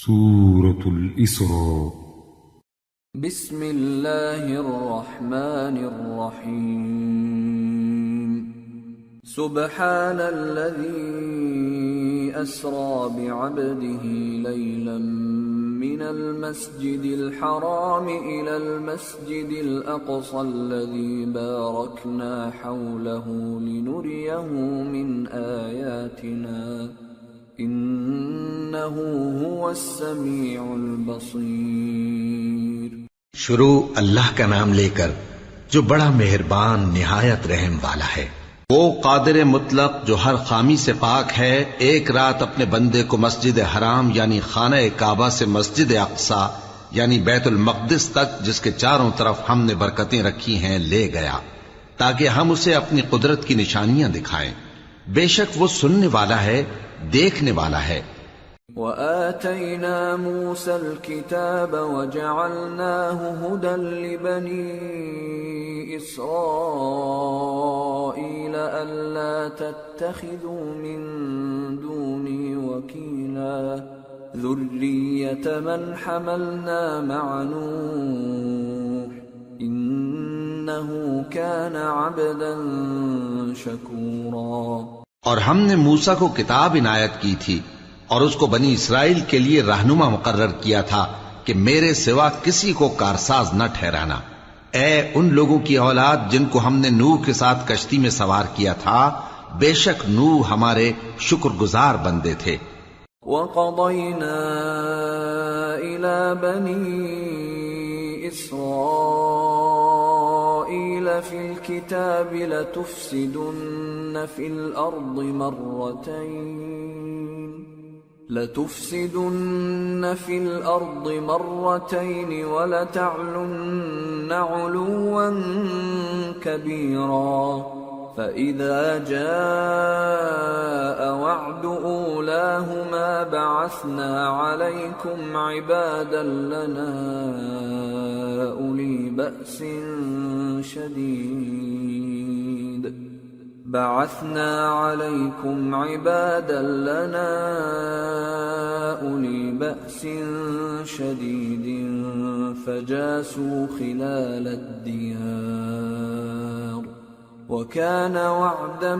سورة الإسراء. بسم الله الرحمن الرحيم. سبحان الذي أسرى بعبده ليلا من المسجد الحرام إلى المسجد الأقصى الذي باركنا حوله لنريه من آياتنا إنه هو السميع البصير. شروع اللہ کا نام لے کر جو بڑا مہربان نہایت رحم والا ہے. وہ قادر مطلق جو ہر خامی سے پاک ہے، ایک رات اپنے بندے کو مسجد حرام یعنی خانہ کعبہ سے مسجد اقصی یعنی بیت المقدس تک، جس کے چاروں طرف ہم نے برکتیں رکھی ہیں، لے گیا تاکہ ہم اسے اپنی قدرت کی نشانیاں دکھائیں. بے شک وہ سننے والا ہے، دیکھنے والا ہے. وآتينا موسى الكتاب وجعلناه هدى لبني إسرائيل ألا تتخذوا من دوني وكيلا ذرية من حملنا مع نوح إنه كان عبدا شكورا. اور ہم نے موسیٰ کو کتاب عنایت کی تھی اور اس کو بنی اسرائیل کے لیے رہنما مقرر کیا تھا کہ میرے سوا کسی کو کارساز نہ ٹھہرانا. اے ان لوگوں کی اولاد جن کو ہم نے نوح کے ساتھ کشتی میں سوار کیا تھا، بے شک نوح ہمارے شکر گزار بندے تھے. وَقَضَيْنَا إِلَى بَنِي إِسْرَائِيلَ فِي الْكِتَابِ لَتُفْسِدُنَّ فِي الْأَرْضِ مَرَّتَيْنِ وَلَتَعْلُنَّ عُلُوًّا كَبِيرًا. فَإِذَا جَاءَ وَعْدُ أُولَاهُمَا بَعَثْنَا عَلَيْكُمْ عِبَادًا لَنَا أُولِي بَأْسٍ شَدِيدٍ فَجَاسُوا خِلَالَ الدِّيَارِ وَكَانَ وَعْدًا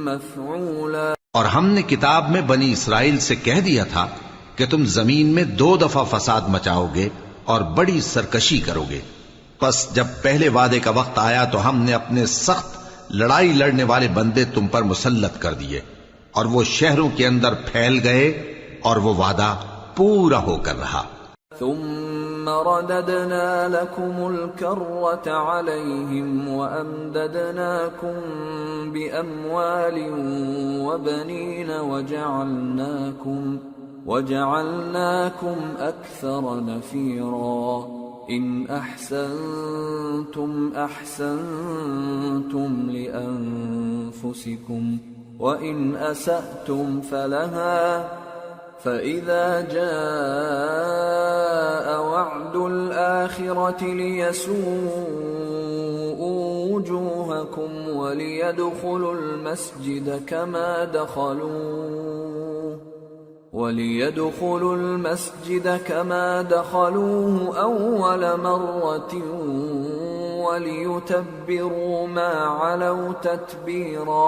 مَفْعُولًا. اور ہم نے کتاب میں بنی اسرائیل سے کہہ دیا تھا کہ تم زمین میں 2 دفعہ فساد مچاؤ گے اور بڑی سرکشی کرو گے. پس جب پہلے وعدے کا وقت آیا تو ہم نے اپنے سخت لڑائی لڑنے والے بندے تم پر مسلط کر دیے اور وہ شہروں کے اندر پھیل گئے اور وہ وعدہ پورا ہو کر رہا. ثم رددنا لكم الكرة عليهم وأمددناكم بأموال وبنين وجعلناكم أكثر نفيرا. إن أحسنتم أحسنتم لأنفسكم وإن أسأتم فلها. فإذا جاء وعد الآخرة ليسوءوا وجوهكم وليدخلوا المسجد كما دخلوه أول مرة وَلِيُتَبِّرُوا مَا عَلَوْا تَتْبِيرًا.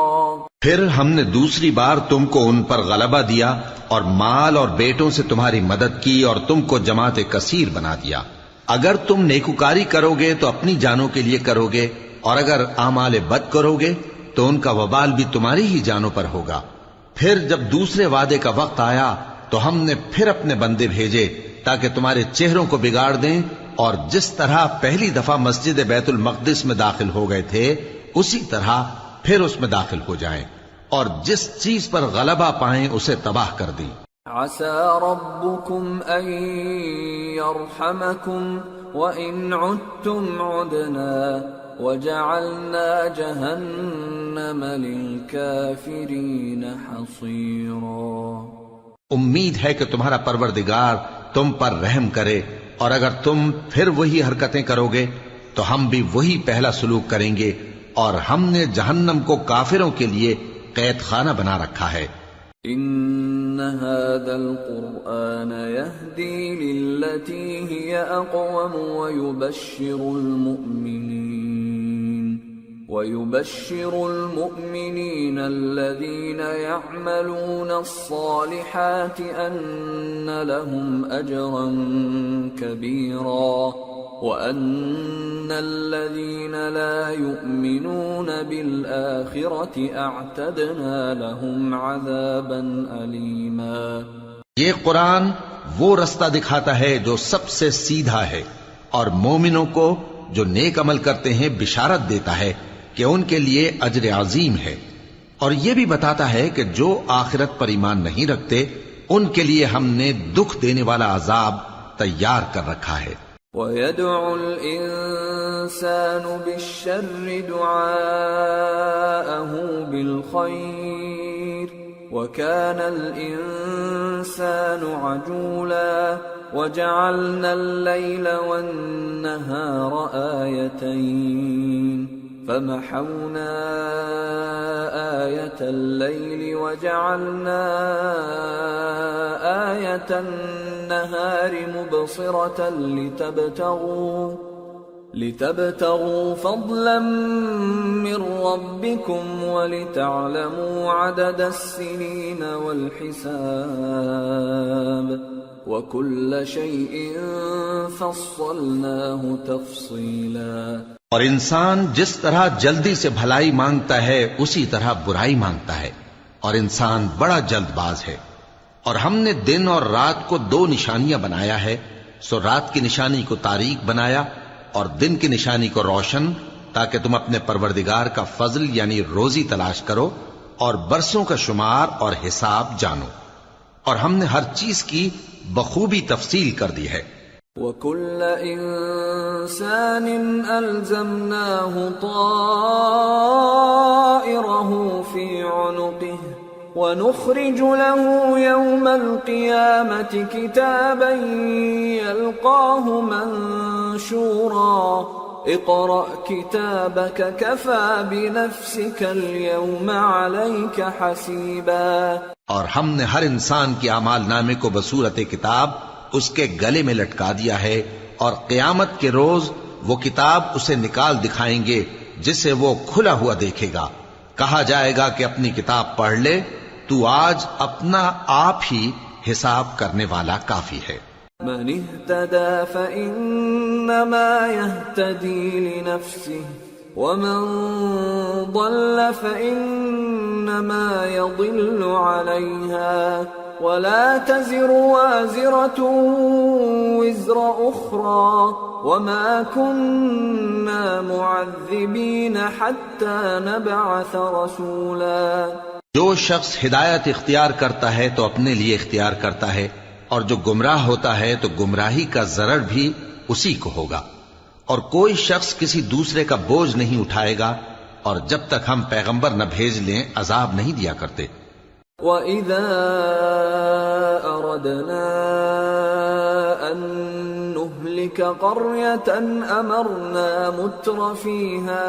پھر ہم نے دوسری بار تم کو ان پر غلبہ دیا اور مال اور بیٹوں سے تمہاری مدد کی اور تم کو جماعت کثیر بنا دیا. اگر تم نیکوکاری کرو گے تو اپنی جانوں کے لیے کرو گے، اور اگر اعمال بد کرو گے تو ان کا وبال بھی تمہاری ہی جانوں پر ہوگا. پھر جب دوسرے وعدے کا وقت آیا تو ہم نے پھر اپنے بندے بھیجے تاکہ تمہارے چہروں کو بگاڑ دیں، اور جس طرح پہلی دفعہ مسجد بیت المقدس میں داخل ہو گئے تھے اسی طرح پھر اس میں داخل ہو جائیں، اور جس چیز پر غلبہ پائیں اسے تباہ کر دیں. عسى ربكم أن يرحمكم وإن عدتم عدنا وجعلنا جهنم للكافرين حصيرا. امید ہے کہ تمہارا پروردگار تم پر رحم کرے، اور اگر تم پھر وہی حرکتیں کرو گے تو ہم بھی وہی پہلا سلوک کریں گے، اور ہم نے جہنم کو کافروں کے لیے قید خانہ بنا رکھا ہے. ان هذا القرآن يهدي للتي هي أقوم ويبشر المؤمنين الذين يعملون الصالحات أن لهم أجرا كبيرا وأن الذين لا يؤمنون بالآخرة أعتدنا لهم عذابا أليما۔ یہ قرآن وہ رستہ دکھاتا ہے جو سب سے سیدھا ہے، اور مومنوں کو جو نیک عمل کرتے ہیں بشارت دیتا ہے کہ ان کے لیے اجر عظیم ہے، اور یہ بھی بتاتا ہے کہ جو آخرت پر ایمان نہیں رکھتے ان کے لیے ہم نے دکھ دینے والا عذاب تیار کر رکھا ہے۔ وَيَدْعُ الْإِنسَانُ بِالشَّرِّ دُعَاءَهُ بِالْخَيْرِ وَكَانَ الْإِنسَانُ عَجُولًا وَجَعَلْنَا اللَّيْلَ وَالنَّهَارَ آيَتَيْنِ فَمَحَوْنَا آيَةَ اللَّيْلِ وَجَعَلْنَا آيَةَ النَّهَارِ مُبْصِرَةً لِتَبْتَغُوا فَضْلًا مِّن رَّبِّكُمْ وَلِتَعْلَمُوا عَدَدَ السِّنِينَ وَالْحِسَابَ وَكُلَّ شَيْءٍ فَصَّلْنَاهُ تَفْصِيلًا۔ اور انسان جس طرح جلدی سے بھلائی مانگتا ہے اسی طرح برائی مانگتا ہے، اور انسان بڑا جلد باز ہے۔ اور ہم نے دن اور رات کو دو نشانیاں بنایا ہے، سو رات کی نشانی کو تاریک بنایا اور دن کی نشانی کو روشن، تاکہ تم اپنے پروردگار کا فضل یعنی روزی تلاش کرو اور برسوں کا شمار اور حساب جانو، اور ہم نے ہر چیز کی بخوبی تفصیل کر دی ہے۔ وَكُلَّ إِنسَانٍ أَلْزَمْنَاهُ طَائِرَهُ فِي عُنُقِهِ وَنُخْرِجُ لَهُ يَوْمَ الْقِيَامَةِ كِتَابًا يَلْقَاهُ مَنشُورًا اقْرَأْ كِتَابَكَ كَفَى بِنَفْسِكَ الْيَوْمَ عَلَيْكَ حَسِيبًا۔ اور ہم نے ہر انسان کے اعمال نامے کو بصورت کتاب اس کے گلے میں لٹکا دیا ہے، اور قیامت کے روز وہ کتاب اسے نکال دکھائیں گے جسے وہ کھلا ہوا دیکھے گا۔ کہا جائے گا کہ اپنی کتاب پڑھ لے، تو آج اپنا آپ ہی حساب کرنے والا کافی ہے۔ من اهتدى فإنما يهتدي لنفسه ومن ضل فإنما يضل عليها ولا تزر وازرة وزر أخرى وما كنا معذبين حتى نبعث رسولا۔ جو شخص ہدایت اختیار کرتا ہے تو اپنے لیے اختیار کرتا ہے، اور جو گمراہ ہوتا ہے تو گمراہی کا ضرر بھی اسی کو ہوگا، اور کوئی شخص کسی دوسرے کا بوجھ نہیں اٹھائے گا، اور جب تک ہم پیغمبر نہ بھیج لیں عذاب نہیں دیا کرتے۔ وَإِذَا أَرَدْنَا أَن نُهْلِكَ قَرْيَةً أَمَرْنَا مُتْرَ فِيهَا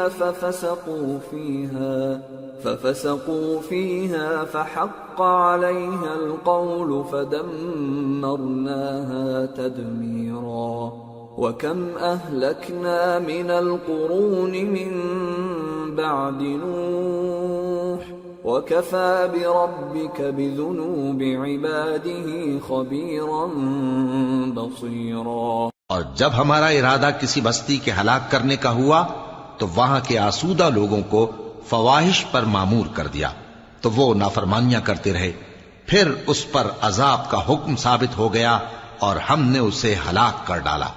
فَفَسَقُوا فِيهَا فَحَقَّ عَلَيْهَا الْقَوْلُ فَدَمَّرْنَاهَا تَدْمِيرًا۔ وَكَمْ أَهْلَكْنَا مِنَ الْقُرُونِ مِنْ بَعْدِ نُوحٍ وَكَفَى بِرَبِّكَ بِذُنُوبِ عِبَادِهِ خَبِيرًا بَصِيرًا۔ اور جب ہمارا ارادہ کسی بستی کے ہلاک کرنے کا ہوا تو وہاں کے آسودہ لوگوں کو فواحش پر معمور کر دیا، تو وہ نافرمانیاں کرتے رہے، پھر اس پر عذاب کا حکم ثابت ہو گیا اور ہم نے اسے ہلاک کر ڈالا۔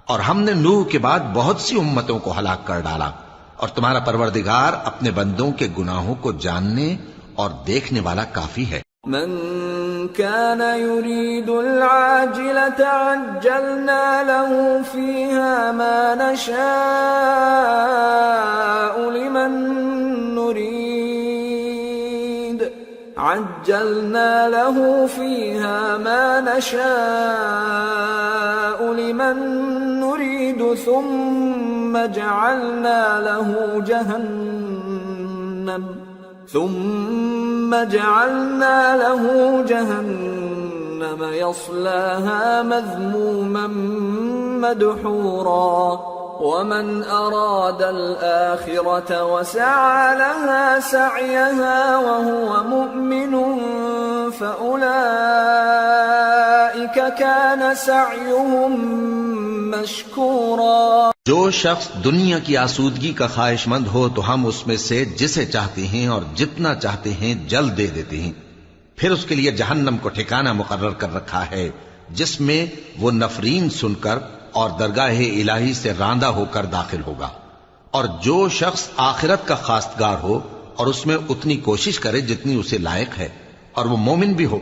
اور ہم نے نوح کے بعد بہت سی امتوں کو ہلاک کر ڈالا، اور تمہارا پروردگار اپنے بندوں کے گناہوں کو جاننے اور دیکھنے والا کافی ہے۔ من كان يريد العاجلة عجلنا له فيها ما نشاء لمن نريد عجلنا له فيها ما نشاء لمن نريد ثم جعلنا له ثم جعلنا له جهنم يصلاها مذموما مدحورا ومن أراد الآخرة وسعى لها سعيها وهو مؤمن فأولئك كان سعيهم مشكورا. جو شخص دنیا کی آسودگی کا خواہش مند ہو تو ہم اس میں سے جسے چاہتے ہیں اور جتنا چاہتے ہیں جلد دے دیتے ہیں. پھر اس کے لیے جہنم کو ٹھکانہ مقرر کر رکھا ہے جس میں وہ نفرین سن کر اور درگاہ الہی سے راندہ ہو کر داخل ہوگا. اور جو شخص آخرت کا خواستگار ہو اور اس میں اتنی کوشش کرے جتنی اسے لائق ہے اور وہ مومن بھی ہو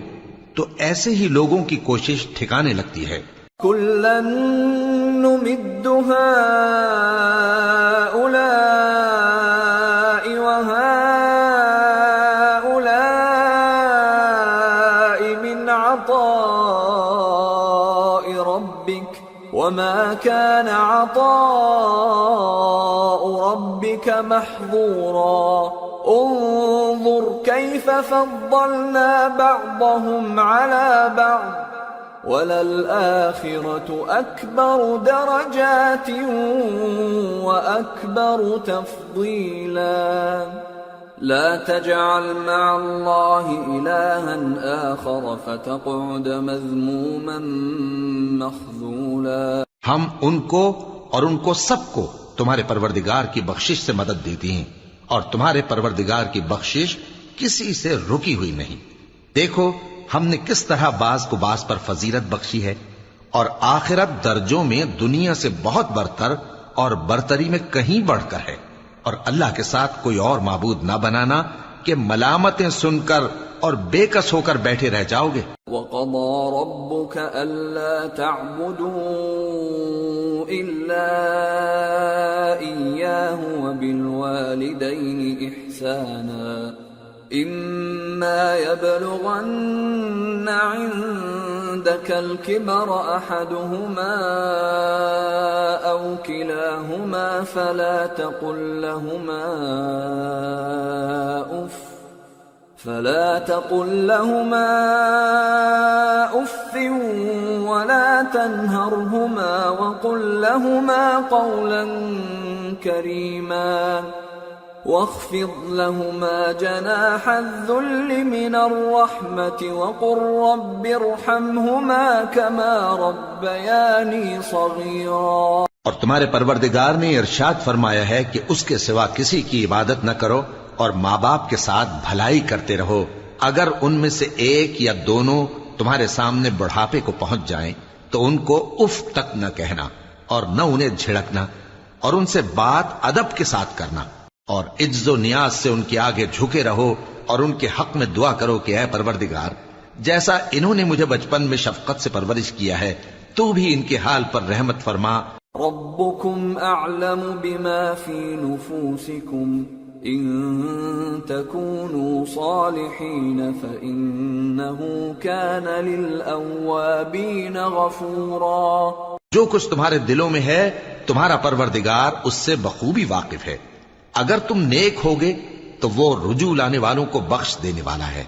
تو ایسے ہی لوگوں کی کوشش ٹھکانے لگتی ہے. كُلًّا نُمِدُّ هَؤُلَاءِ وَهَؤُلَاءِ مِنْ عَطَاءِ رَبِّكَ وَمَا كَانَ عَطَاءُ رَبِّكَ مَحْظُورًا. انظر كيف فضلنا بعضهم على بعض وَلَلْآخِرَةُ أَكْبَرُ دَرَجَاتٍ وَأَكْبَرُ تَفْضِيلًا. لَا تَجْعَلْ مَعَ اللَّهِ إِلَٰهًا آخَرَ فَتَقْعُدَ مَذْمُومًا مَخْذُولًا. ہم ان کو اور ان کو سب کو تمہارے پروردگار کی بخشش سے مدد دیتی ہیں اور تمہارے پروردگار کی بخشش کسی سے رکی ہوئی نہیں. دیکھو ہم نے کس طرح بعض کو بعض پر فضیلت بخشی ہے اور آخرت درجوں میں دنیا سے بہت برتر اور برتری میں کہیں بڑھ کر ہے. اور اللہ کے ساتھ کوئی اور معبود نہ بنانا کہ ملامتیں سن کر اور بے کس ہو کر بیٹھے رہ جاؤ گے. وَقَضَى رَبُّكَ أَلَّا تَعْبُدُوا إِلَّا إِيَّاهُ وَبِالْوَالِدَيْنِ إِحْسَانًا. إِمَّا يَبْلُغَنَّ عِندَكَ الْكِبَرَ أَحَدُهُمَا أَوْ كِلَاهُمَا فَلَا تَقُل لَّهُمَا أُفٍّ وَلَا تَنْهَرْهُمَا وَقُل لَّهُمَا قَوْلًا كَرِيمًا. واخفض لهما جناح الذل من الرحمة وقل رب ارحمهما كما ربياني صغيرا. اور تمہارے پروردگار نے ارشاد فرمایا ہے کہ اس کے سوا کسی کی عبادت نہ کرو اور ماں باپ کے ساتھ بھلائی کرتے رہو. اگر ان میں سے ایک یا دونوں تمہارے سامنے بڑھاپے کو پہنچ جائیں تو ان کو اف تک نہ کہنا اور نہ انہیں جھڑکنا اور ان سے بات ادب کے ساتھ کرنا اور عجز و نیاز سے ان کے آگے جھکے رہو اور ان کے حق میں دعا کرو کہ اے پروردگار جیسا انہوں نے مجھے بچپن میں شفقت سے پرورش کیا ہے تو بھی ان کے حال پر رحمت فرما. ربكم اعلم بما في نفوسكم ان تكونوا صالحين فانه كان للاوابين غفورا. جو کچھ تمہارے دلوں میں ہے تمہارا پروردگار اس سے بخوبی واقف ہے. اگر تم نیک ہوگے تو وہ رجوع لانے والوں کو بخش دینے والا ہے.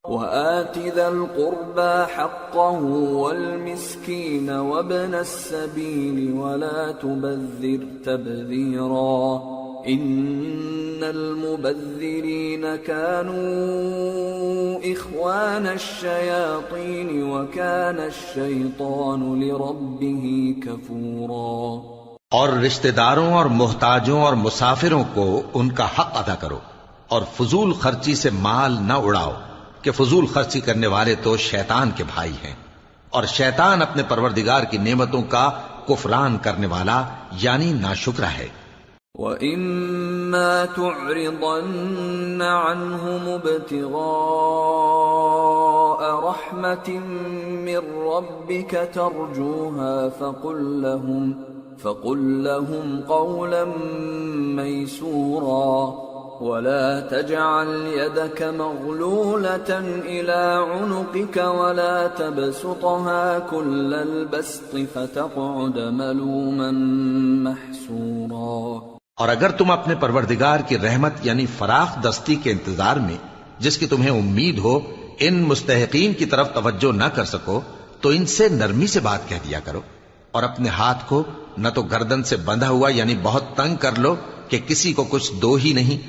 وَآتِ ذَا الْقُرْبَى حَقَّهُ وَالْمِسْكِينَ وَابْنَ السَّبِيلِ وَلَا تُبَذِّرْ تَبْذِيرًا إِنَّ الْمُبَذِّرِينَ كَانُوا إِخْوَانَ الشَّيَاطِينِ وَكَانَ الشَّيْطَانُ لِرَبِّهِ كَفُورًا. اور رشتہ داروں اور محتاجوں اور مسافروں کو ان کا حق ادا کرو اور فضول خرچی سے مال نہ اڑاؤ کہ فضول خرچی کرنے والے تو شیطان کے بھائی ہیں اور شیطان اپنے پروردگار کی نعمتوں کا کفران کرنے والا یعنی ناشکرا ہے. وَإِمَّا تُعْرِضَنَّ عَنْهُمُ ابْتِغَاءَ رَحْمَةٍ مِّن رَّبِّكَ تَرْجُوهَا فقل لهم قولا ميسورا ولا تجعل يدك مغلولة إلى عنقك ولا تبسطها كل البسط فتقعد ملوما محسورا. اور اگر تم اپنے پروردگار کی رحمت یعنی فراخ دستی کے انتظار میں جس کی تمہیں امید ہو ان مستحقین کی طرف توجہ نہ کر سکو تو ان سے نرمی سے بات کہہ دیا کرو، اور اپنے ہاتھ کو نہ تو گردن سے بندھا ہوا یعنی بہت تنگ کر لو کہ کسی کو کچھ دو ہی نہیں،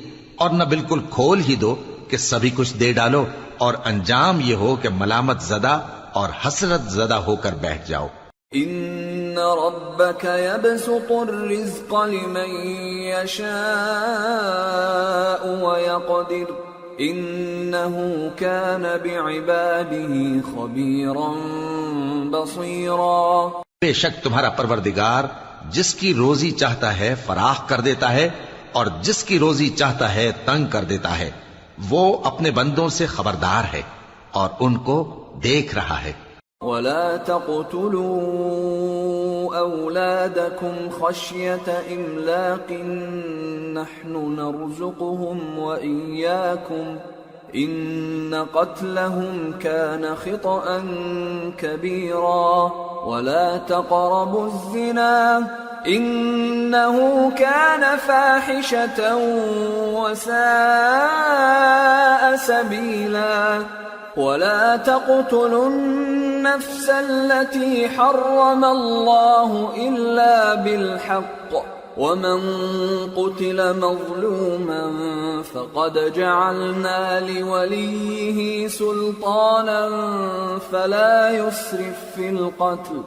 اور نہ بالکل کھول ہی دو کہ سبھی کچھ دے ڈالو، اور انجام یہ ہو کہ ملامت زدہ اور حسرت زدہ ہو کر بیٹھ جاؤ۔ ان ربك يبسط الرزق لمن يشاء ويقدر انه كان بعباده خبيرا بصيرا۔ بے شک تمہارا پروردگار جس کی روزی چاہتا ہے فراخ کر دیتا ہے اور جس کی روزی چاہتا ہے تنگ کر دیتا ہے، وہ اپنے بندوں سے خبردار ہے اور ان کو دیکھ رہا ہے۔ ولا تقتلوا أولادكم خشية إملاق نحن نرزقهم وإياكم إن قتلهم كان خطأ كبيرا ولا تقربوا الزنا إنه كان فاحشة وساء سبيلا ولا تقتلوا النفس التي حرم الله إلا بالحق ومن قتل مظلوما فقد جعلنا لوليه سلطانا فلا يسرف في القتل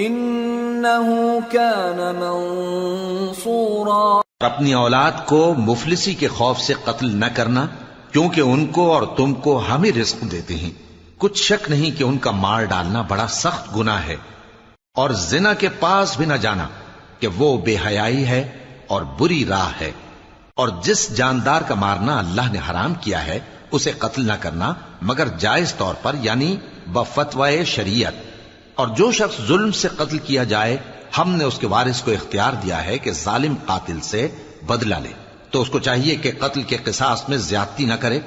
إنه كان منصورا۔ اپنی اولاد کو مفلسی کے خوف سے قتل نہ کرنا، کیونکہ ان کو اور تم کو ہم ہی رزق دیتے ہیں، کچھ شک نہیں کہ ان کا مار ڈالنا بڑا سخت گناہ ہے، اور زنا کے پاس بھی نہ جانا کہ وہ بے حیائی ہے اور بری راہ ہے، اور جس جاندار کا مارنا اللہ نے حرام کیا ہے اسے قتل نہ کرنا مگر جائز طور پر یعنی بفتوائے شریعت، اور جو شخص ظلم سے قتل کیا جائے ہم نے اس کے وارث کو اختیار دیا ہے کہ ظالم قاتل سے بدلہ لے، تو اس کو چاہیے کہ قتل کے قصاص میں زیادتی نہ کرے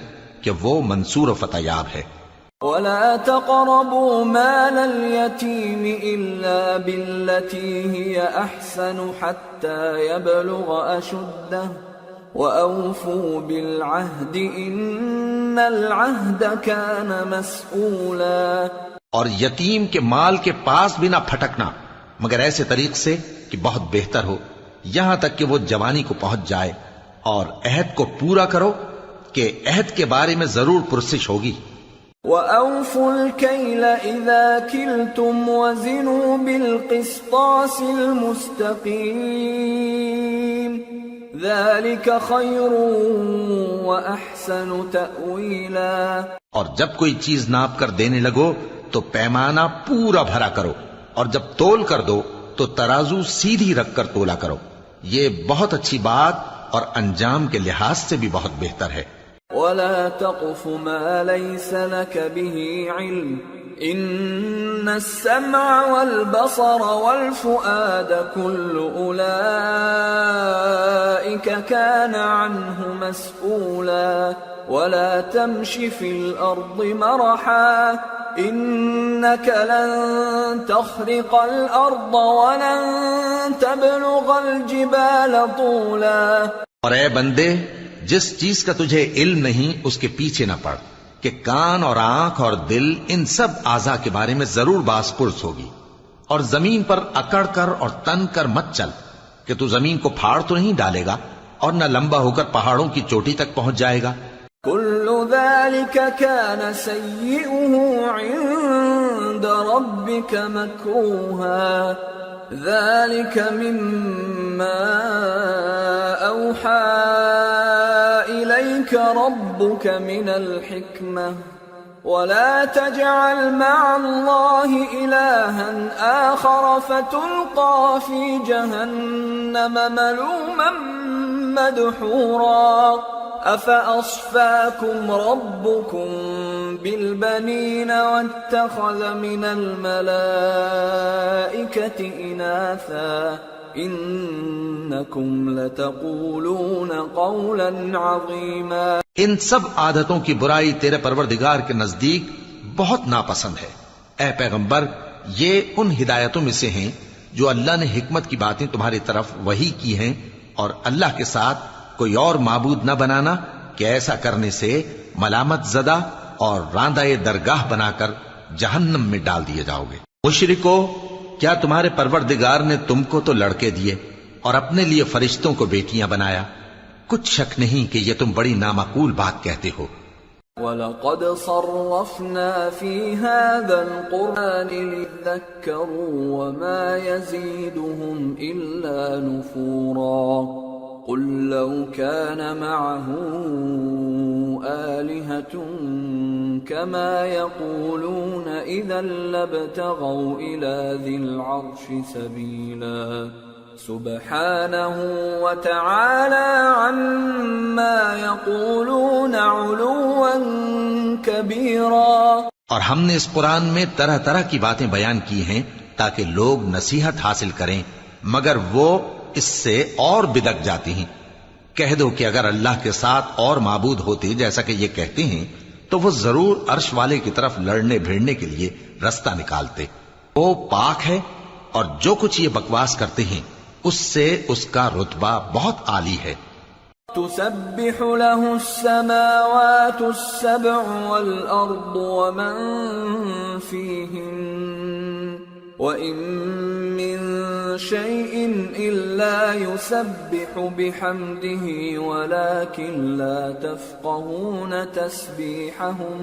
کہ وہ منصور و فتح یاب ہے۔ ولا تقربوا مال اليتيم إلا بالتي هي أحسن حتى يبلغ أشده وأوفوا بالعهد إن العهد كان مسؤولا۔ اور یتیم کے مال کے پاس بھی نہ پھٹکنا مگر ایسے طریق سے کہ بہت بہتر ہو، یہاں تک کہ وہ جوانی کو پہنچ جائے، اور عہد کو پورا کرو کہ عہد کے بارے میں ضرور پرسش ہوگی۔ وَأَوْفُوا الْكَيْلَ إِذَا كِلْتُمْ وَزِنُوا بِالْقِسْطَاسِ الْمُسْتَقِيمِ ذَلِكَ خَيْرٌ وَأَحْسَنُ تَأْوِيلًا۔ اور جب کوئی چیز ناپ کر دینے لگو تو پیمانہ پورا بھرا کرو، اور جب تول کر دو تو ترازو سیدھی رکھ کر تولا کرو، یہ بہت اچھی بات اور انجام کے لحاظ سے بھی بہت بہتر ہے۔ ولا تقف ما ليس لك به علم إن السمع والبصر والفؤاد كل أولئك كان عنه مسؤولا ولا تمش في الأرض مرحا إنك لن تخرق الأرض ولن تبلغ الجبال طولا۔ اور اے بندے، جس چیز کا تجھے علم نہیں اس کے پیچھے نہ پڑ کہ کان اور آنکھ اور دل ان سب اعضاء کے بارے میں ضرور باز پرس ہوگی، اور زمین پر اکڑ کر اور تن کر مت چل کہ تو زمین کو پھاڑ تو نہیں ڈالے گا اور نہ لمبا ہو کر پہاڑوں کی چوٹی تک پہنچ جائے گا۔ كل ذلك كان سيئه عند ربك مكروها ذلك مما أوحى إليك ربك من الحكمة ولا تجعل مع الله إلها آخر فتلقى في جهنم ملوما مدحورا أفأصفاكم ربكم بالبنين واتخذ من الملائكة إناثا إنكم لتقولون قولا عظيما۔ ان سب عادتوں کی برائی تیرے پروردگار کے نزدیک بہت ناپسند ہے۔ اے پیغمبر، یہ ان ہدایتوں میں سے ہیں جو اللہ نے حکمت کی باتیں تمہاری طرف وحی کی ہیں، اور اللہ کے ساتھ کوئی اور معبود نہ بنانا کہ ایسا کرنے سے ملامت زدہ اور راندہ درگاہ بنا کر جہنم میں ڈال دیے جاؤ گے۔ مشرکو، کیا تمہارے پروردگار نے تم کو تو لڑکے دیے اور اپنے لیے فرشتوں کو بیٹیاں بنایا؟ کچھ شک نہیں کہ یہ تم بڑی نامعقول بات کہتے ہو۔ وَلَقَدْ صَرَّفْنَا فِي هَذَا الْقُرْآنِ لِيَذَّكَّرُوا وَمَا يَزِيدُهُمْ إِلَّا نُفُورًا قُلْ لَوْ كَانَ مَعَهُ آلِهَةٌ كَمَا يَقُولُونَ إِذًا لَابْتَغَوْا إِلَى ذِي الْعَرْشِ سَبِيلًا سبحانه وتعالى عما يقولون علوا كبيرا۔ اور ہم نے اس قرآن میں طرح طرح کی باتیں بیان کی ہیں تاکہ لوگ نصیحت حاصل کریں، مگر وہ اس سے اور بدک جاتی ہیں۔ کہہ دو کہ اگر اللہ کے ساتھ اور معبود ہوتے جیسا کہ یہ کہتے ہیں تو وہ ضرور عرش والے کی طرف لڑنے بھیڑنے کے لیے رستہ نکالتے۔ وہ پاک ہے اور جو کچھ یہ بکواس کرتے ہیں اس سے اس کا رتبہ بہت عالی ہے۔ تسبح له السماوات السبع والأرض ومن فيهن وإن من شيء إلا يسبح بحمده ولكن لا تفقهون تسبيحهم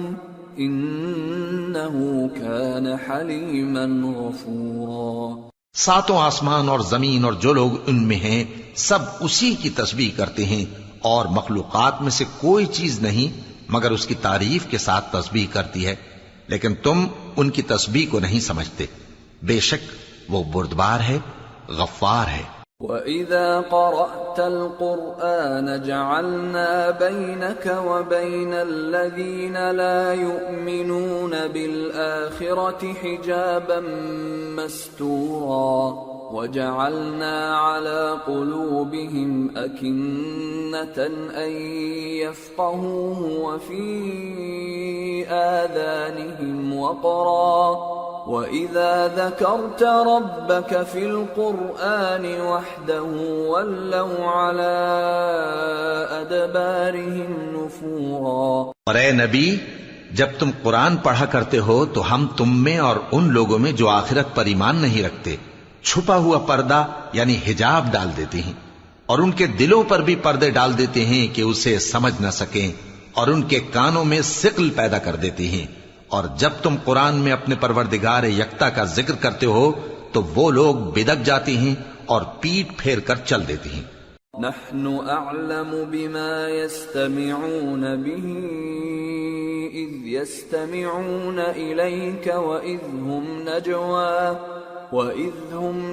إنه كان حليما غفورا۔ ساتوں آسمان اور زمین اور جو لوگ ان میں ہیں سب اسی کی تسبیح کرتے ہیں، اور مخلوقات میں سے کوئی چیز نہیں مگر اس کی تعریف کے ساتھ تسبیح کرتی ہے، لیکن تم ان کی تسبیح کو نہیں سمجھتے۔ بے شک وہ بردبار ہے، غفار ہے۔ وَإِذَا قَرَأْتَ الْقُرْآنَ جَعَلْنَا بَيْنَكَ وَبَيْنَ الَّذِينَ لَا يُؤْمِنُونَ بِالْآخِرَةِ حِجَابًا مَسْتُورًا وَجَعَلْنَا عَلَى قُلُوبِهِمْ أَكِنَّةً أَن يَفْقَهُوهُ وَفِي آذَانِهِمْ وَقْرًا وَإِذَا ذَكَرْتَ رَبَّكَ فِي الْقُرْآنِ وَحْدَهُ وَلَّوْا عَلَىٰ أَدْبَارِهِمْ نُفُورًا۔ اور اے نبی، جب تم قرآن پڑھا کرتے ہو تو ہم تم میں اور ان لوگوں میں جو آخرت پر ایمان نہیں رکھتے چھپا ہوا پردہ یعنی حجاب ڈال دیتے ہیں، اور ان کے دلوں پر بھی پردے ڈال دیتے ہیں کہ اسے سمجھ نہ سکیں، اور ان کے کانوں میں ثقل پیدا کر دیتے ہیں۔ اور جب تم قرآن میں اپنے پروردگار یکتا کا ذکر کرتے ہو تو وہ لوگ بدک جاتے ہیں اور پیٹ پھیر کر چل دیتے ہیں۔ نحن اعلم بما يستمعون به اذ يستمعون اليك وإذ هم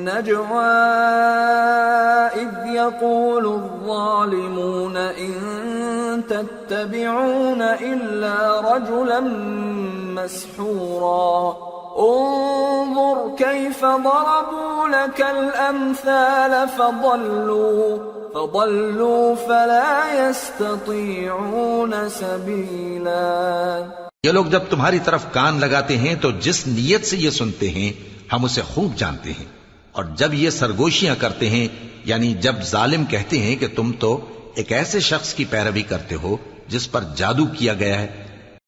نجوى إذ يقول الظالمون إن تتبعون إلا رجلا مسحورا انظر كيف ضربوا لك الأمثال فضلوا فلا يستطيعون سبيلا۔ یہ لوگ جب تمہاری طرف کان لگاتے ہیں تو جس نیت سے یہ سنتے ہیں ہم اسے خوب جانتے ہیں، اور جب یہ سرگوشیاں کرتے ہیں یعنی جب ظالم کہتے ہیں کہ تم تو ایک ایسے شخص کی پیروی کرتے ہو جس پر جادو کیا گیا ہے،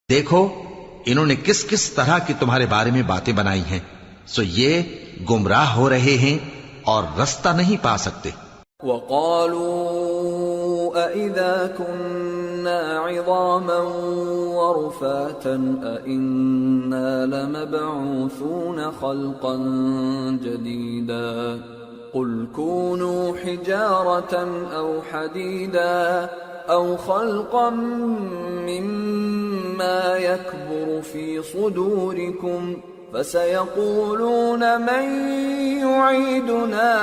دیکھو انہوں نے کس کس طرح کی تمہارے بارے میں باتیں بنائی ہیں، سو یہ گمراہ ہو رہے ہیں اور رستہ نہیں پا سکتے۔ وَقَالُوا أَإِذَا كُنَّا عِظَامًا وَرُفَاتًا أَإِنَّا لَمَبْعُوثُونَ خَلْقًا جَدِيدًا قُلْ كُونُوا حِجَارَةً أَوْ حَدِيدًا أَوْ خَلْقًا مِّمَّا يَكْبُرُ فِي صُدُورِكُمْ فَسَيَقُولُونَ مَن يُعِيدُنَا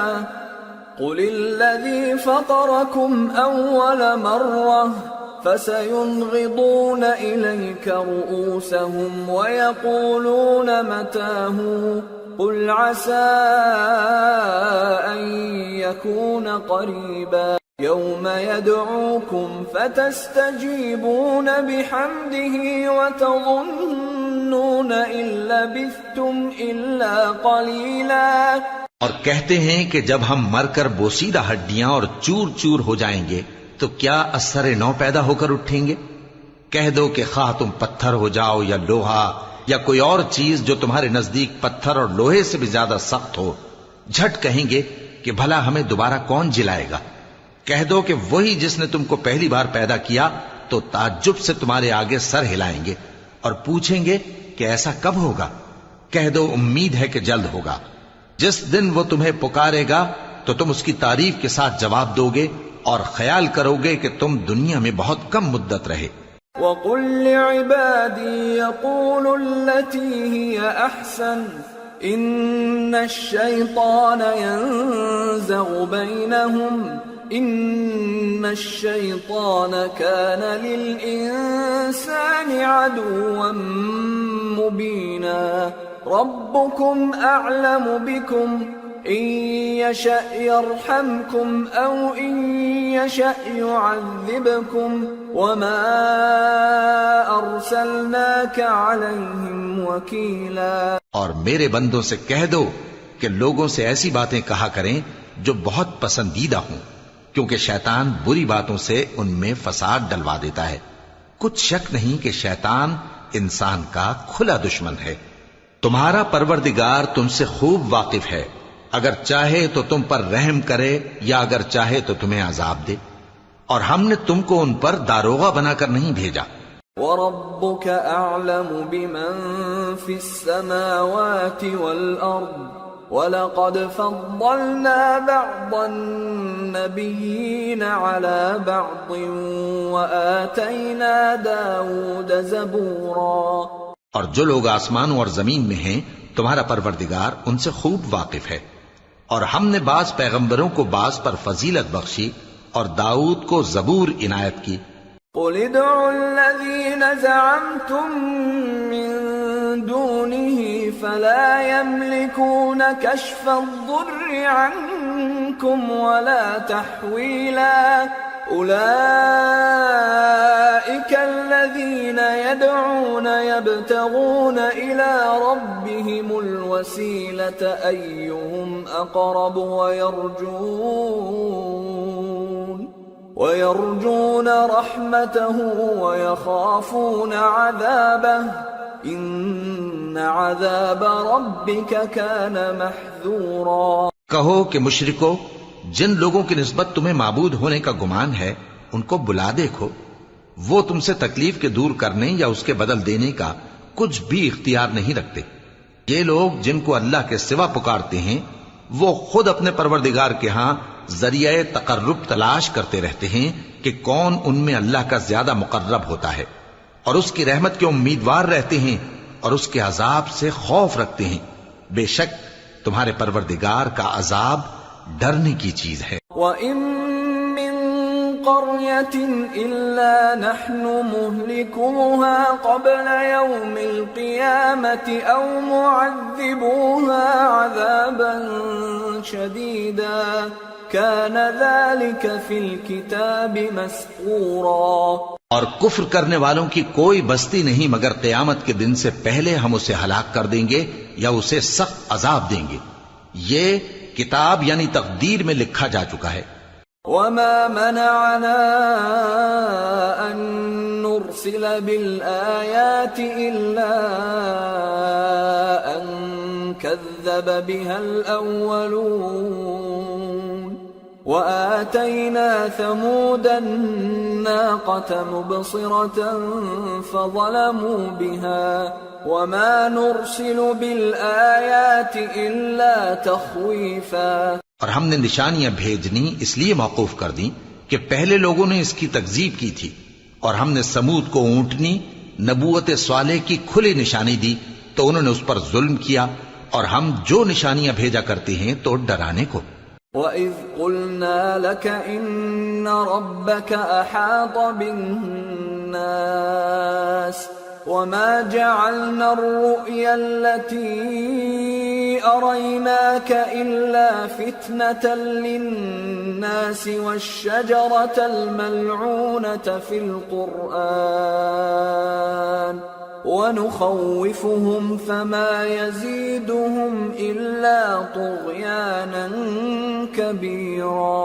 قُلِ الَّذِي فَطَرَكُمْ أَوَّلَ مَرَّةٍ فَسَيُنْغِضُونَ إِلَيْكَ رُؤُوسَهُمْ وَيَقُولُونَ مَتَىٰ قُلْ عَسَىٰ أَن يَكُونَ قَرِيبًا يَوْمَ يَدْعُوكُمْ فَتَسْتَجِيبُونَ بِحَمْدِهِ وَتَظُنُّونَ إِن لَّبِثْتُمْ إِلَّا قَلِيلًا۔ اور کہتے ہیں کہ جب ہم مر کر بوسیدہ ہڈیاں اور چور چور ہو جائیں گے تو کیا اثر نو پیدا ہو کر اٹھیں گے؟ کہہ دو کہ خواہ تم پتھر ہو جاؤ یا لوہا یا کوئی اور چیز جو تمہارے نزدیک پتھر اور لوہے سے بھی زیادہ سخت ہو، جھٹ کہیں گے کہ بھلا ہمیں دوبارہ کون جلائے گا؟ کہہ دو کہ وہی جس نے تم کو پہلی بار پیدا کیا تو تعجب سے تمہارے آگے سر ہلائیں گے اور پوچھیں گے کہ ایسا کب ہوگا؟ کہہ دو امید ہے کہ جلد ہوگا۔ جس دن وہ تمہیں پکارے گا تو تم اس کی تعریف کے ساتھ جواب دو گے اور خیال کرو گے کہ تم دنیا میں بہت کم مدت رہے۔ وَقُلْ لِعِبَادِي يَقُولُوا الَّتِي هِيَ أَحْسَنُ إِنَّ الشَّيْطَانَ يَنزَغُ بَيْنَهُمْ إِنَّ الشَّيْطَانَ كَانَ لِلْإِنسَانِ عَدُوًّا مُبِينًا رَبُّكُمْ أَعْلَمُ بِكُمْ إِن يَشَأْ يَرْحَمْكُمْ أَوْ إِن يَشَأْ يُعَذِّبْكُمْ وَمَا أَرْسَلْنَاكَ عَلَيْهِمْ وَكِيلًا۔ اور میرے بندوں سے کہہ دو کہ لوگوں سے ایسی باتیں کہا کریں جو بہت پسندیدہ ہوں، کیونکہ شیطان بری باتوں سے ان میں فساد ڈلوا دیتا ہے۔ کچھ شک نہیں کہ شیطان انسان کا کھلا دشمن ہے۔ تمہارا پروردگار تم سے خوب واقف ہے، اگر چاہے تو تم پر رحم کرے یا اگر چاہے تو تمہیں عذاب دے، اور ہم نے تم کو ان پر داروغہ بنا کر نہیں بھیجا۔ وَرَبُّكَ أَعْلَمُ بِمَن فِي السَّمَاوَاتِ وَالْأَرْضِ وَلَقَدْ فَضَّلْنَا بَعْضَ النَّبِيِّينَ عَلَى بَعْضٍ وَآتَيْنَا دَاوُودَ زَبُورًا۔ اور جو لوگ آسمانوں اور زمین میں ہیں تمہارا پروردگار ان سے خوب واقف ہے، اور ہم نے بعض پیغمبروں کو بعض پر فضیلت بخشی اور داؤد کو زبور عنایت کی۔ قُلِ ادْعُوا الَّذِينَ زَعَمْتُم مِّن دُونِهِ فَلَا يَمْلِكُونَ كَشْفَ الضُّرِّ عَنكُمْ وَلَا تَحْوِيلًا أُولَئِكَ الَّذِينَ يَدْعُونَ يَبْتَغُونَ إِلَى رَبِّهِمُ الْوَسِيلَةَ أَيُّهُمْ أَقْرَبُ وَيَرْجُونَ رَحْمَتَهُ وَيَخَافُونَ عَذَابَهُ إِنَّ عَذَابَ رَبِّكَ كَانَ مَحْذُورًا۔ کہو کہ مشرکو، جن لوگوں کی نسبت تمہیں معبود ہونے کا گمان ہے ان کو بلا دیکھو، وہ تم سے تکلیف کے دور کرنے یا اس کے بدل دینے کا کچھ بھی اختیار نہیں رکھتے۔ یہ لوگ جن کو اللہ کے سوا پکارتے ہیں وہ خود اپنے پروردگار کے ہاں ذریعہ تقرب تلاش کرتے رہتے ہیں کہ کون ان میں اللہ کا زیادہ مقرب ہوتا ہے، اور اس کی رحمت کے امیدوار رہتے ہیں اور اس کے عذاب سے خوف رکھتے ہیں۔ بے شک تمہارے پروردگار کا عذاب ڈرنے کی چیز ہے۔ وَإِن مِّن قَرْيَةٍ إِلَّا نَحْنُ مُهْلِكُوهَا قَبْلَ يَوْمِ الْقِيَامَةِ أَوْ مُعَذِّبُوهَا عَذَابًا شَدِيدًا كَانَ ذَلِكَ فِي الْكِتَابِ مَسْطُورًا۔ اور کفر کرنے والوں کی کوئی بستی نہیں مگر قیامت کے دن سے پہلے ہم اسے ہلاک کر دیں گے یا اسے سخت عذاب دیں گے، یہ کتاب یعنی تقدیر میں لکھا جا چکا ہے۔ وَمَا مَنَعَنَا أَن نُرْسِلَ بِالْآيَاتِ إِلَّا أَن كَذَّبَ بِهَا الْأَوَّلُونَ وَآتَيْنَا ثَمُودَ النَّاقَةَ مُبْصِرَةً فَظَلَمُوا بِهَا وَمَا نُرْسِلُ بِالْآيَاتِ إِلَّا تَخْوِيفًا۔ اور ہم نے نشانیاں بھیجنی اس لیے موقوف کر دیں کہ پہلے لوگوں نے اس کی تکذیب کی تھی، اور ہم نے سمود کو اونٹنی نبوت صالح کی کھلی نشانی دی تو انہوں نے اس پر ظلم کیا، اور ہم جو نشانیاں بھیجا کرتے ہیں تو ڈرانے کو۔ وَإِذْ قُلْنَا لَكَ إِنَّ رَبَّكَ أَحَاطَ بِالنَّاسِ وَمَا جَعَلْنَا الرُّؤْيَا الَّتِي أَرَيْنَاكَ إِلَّا فِتْنَةً لِلنَّاسِ وَالشَّجَرَةَ الْمَلْعُونَةَ فِي الْقُرْآنِ وَنُخَوِّفُهُمْ فَمَا يَزِيدُهُمْ إِلَّا طُغْيَانًا كبيرا.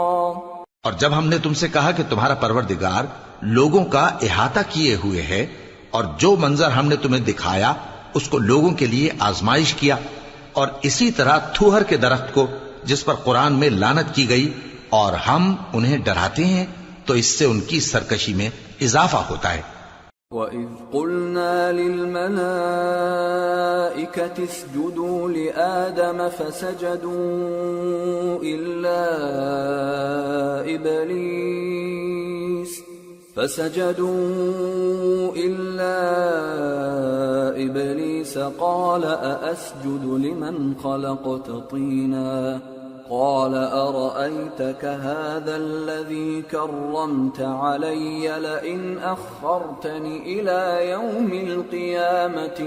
اور جب ہم نے تم سے کہا کہ تمہارا پروردگار لوگوں کا احاطہ کیے ہوئے ہے اور جو منظر ہم نے تمہیں دکھایا اس کو لوگوں کے لیے آزمائش کیا، اور اسی طرح تھوہر کے درخت کو جس پر قرآن میں لعنت کی گئی، اور ہم انہیں ڈراتے ہیں تو اس سے ان کی سرکشی میں اضافہ ہوتا ہے. وَإِذْ قُلْنَا لِلْمَلَائِكَةِ اسْجُدُوا لِآدَمَ فَسَجَدُوا إِلَّا إِبْلِيسَ قَالَ أَأَسْجُدُ لِمَنْ خَلَقْتَ طِينًا قال أرأيتك هذا الذي كرمت علي لئن أخرتني إلى يوم القيامة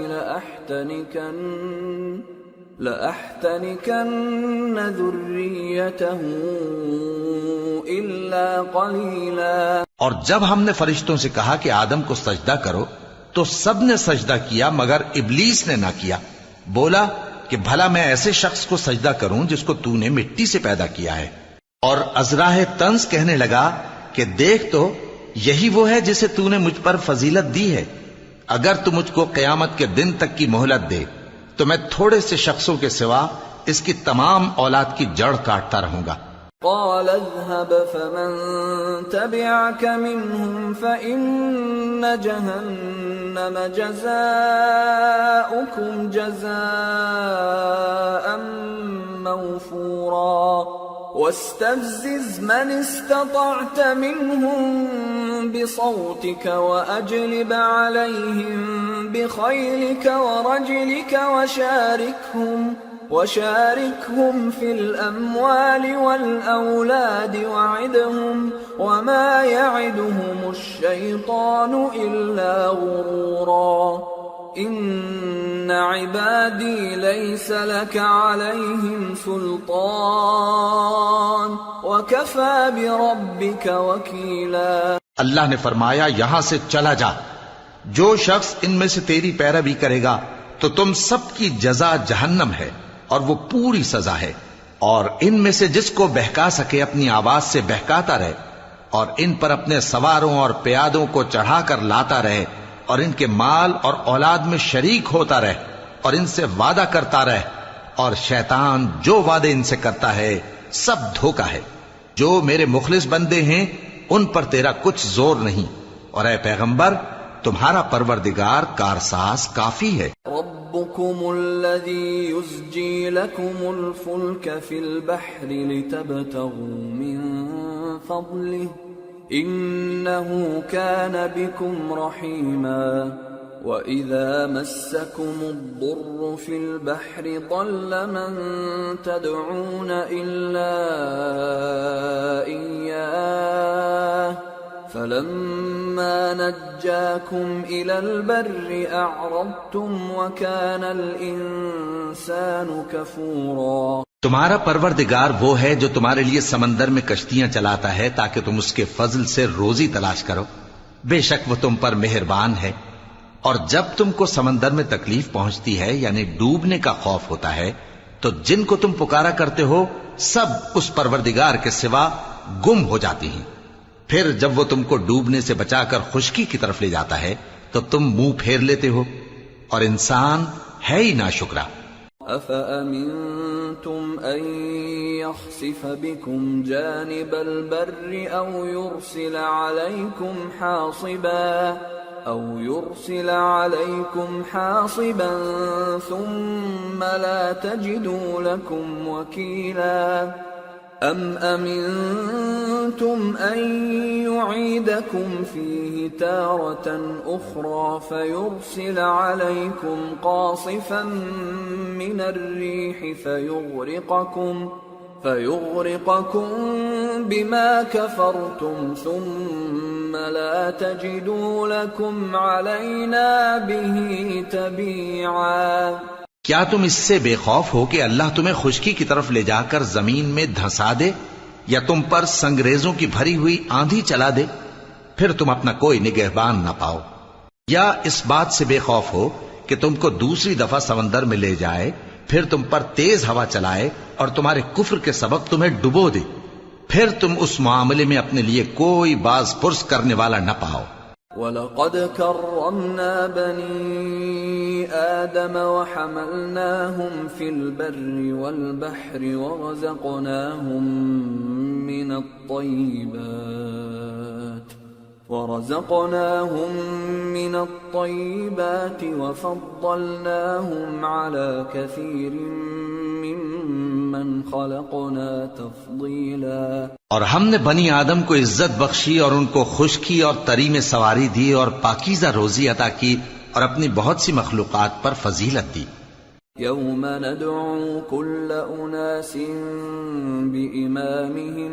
لأحتنكن ذريته إلا قليلا. اور جب ہم نے فرشتوں سے کہا کہ آدم کو سجدہ کرو تو سب نے سجدہ کیا مگر ابلیس نے نہ کیا. بولا کہ بھلا میں ایسے شخص کو سجدہ کروں جس کو تو نے مٹی سے پیدا کیا ہے. اور ازراہ طنز کہنے لگا کہ دیکھ تو یہی وہ ہے جسے تو نے مجھ پر فضیلت دی ہے. اگر تو مجھ کو قیامت کے دن تک کی مہلت دے تو میں تھوڑے سے شخصوں کے سوا اس کی تمام اولاد کی جڑ کاٹتا رہوں گا. قال اذهب فمن تبعك منهم فإن جهنم جزاؤكم جزاء موفورا واستفزز من استطعت منهم بصوتك وأجلب عليهم بخيلك ورجلك وشاركهم في الأموال والأولاد وعدهم وما يعدهم الشيطان إلا غرورا. إن عبادي ليس لك عليهم سلطان وكفى بربك وكيلا. اللہ نے فرمایا یہاں سے چلا جا. جو شخص ان میں سے تیری پیروی کرے گا تو تم سب کی جزا جہنم ہے اور وہ پوری سزا ہے. اور ان میں سے جس کو بہکا سکے اپنی آواز سے بہکاتا رہے اور ان پر اپنے سواروں اور پیادوں کو چڑھا کر لاتا رہے اور ان کے مال اور اولاد میں شریک ہوتا رہے اور ان سے وعدہ کرتا رہے. اور شیطان جو وعدے ان سے کرتا ہے سب دھوکا ہے. جو میرے مخلص بندے ہیں ان پر تیرا کچھ زور نہیں. اور اے پیغمبر تمہارا پروردگار کارساز کافی ہے. ربكم الذي يزجي لكم الفلك في البحر لتبتغوا من فضله إنه كان بكم رحيما. وإذا مسكم الضر في البحر ضل من تدعون إلا إياه فلما نجاكم إلى البر أعرضتم وكان الإنسان كفورا. تمہارا پروردگار وہ ہے جو تمہارے لیے سمندر میں کشتیاں چلاتا ہے تاکہ تم اس کے فضل سے روزی تلاش کرو. بے شک وہ تم پر مہربان ہے. اور جب تم کو سمندر میں تکلیف پہنچتی ہے یعنی ڈوبنے کا خوف ہوتا ہے تو جن کو تم پکارا کرتے ہو سب اس پروردگار کے سوا گم ہو جاتی ہیں. پھر جب وہ تم کو ڈوبنے سے بچا کر خشکی کی طرف لے جاتا ہے تو تم منہ پھیر لیتے ہو اور انسان ہے ہی ناشکرا. أَفَأَمِنْتُمْ أَنْ يَخْسِفَ بِكُمْ جَانِبَ الْبَرِّ أَوْ يُرْسِلَ عَلَيْكُمْ حَاصِبًا ثُمَّ لَا تَجِدُوا لَكُمْ وَكِيلًا. أَمْ أَمِنْتُمْ أَنْ يُعِيدَكُمْ فِيهِ تَارَةً أُخْرَى فَيُرْسِلَ عَلَيْكُمْ قَاصِفًا مِنَ الرِّيحِ فَيُغْرِقَكُمْ بِمَا كَفَرْتُمْ ثُمَّ لَا تَجِدُوا لَكُمْ عَلَيْنَا بِهِ تَبِيعًا. کیا تم اس سے بے خوف ہو کہ اللہ تمہیں خشکی کی طرف لے جا کر زمین میں دھنسا دے یا تم پر سنگریزوں کی بھری ہوئی آندھی چلا دے پھر تم اپنا کوئی نگہبان نہ پاؤ؟ یا اس بات سے بے خوف ہو کہ تم کو دوسری دفعہ سمندر میں لے جائے پھر تم پر تیز ہوا چلائے اور تمہارے کفر کے سبب تمہیں ڈبو دے، پھر تم اس معاملے میں اپنے لیے کوئی باز پرس کرنے والا نہ پاؤ۔ وَلَقَدْ كَرَّمْنَا بَنِي آدَمَ وَحَمَلْنَاهُمْ فِي الْبَرِّ وَالْبَحْرِ ورزقناهم من الطيبات وفضلناهم على كثير ممن خلقنا تفضيلا۔ اور ہم نے بنی آدم کو عزت بخشی اور ان کو خشکی اور تری میں سواری دی اور پاکیزہ روزی عطا کی اور اپنی بہت سی مخلوقات پر فضیلت دی۔ يوم ندعو كل أناس بإمامهم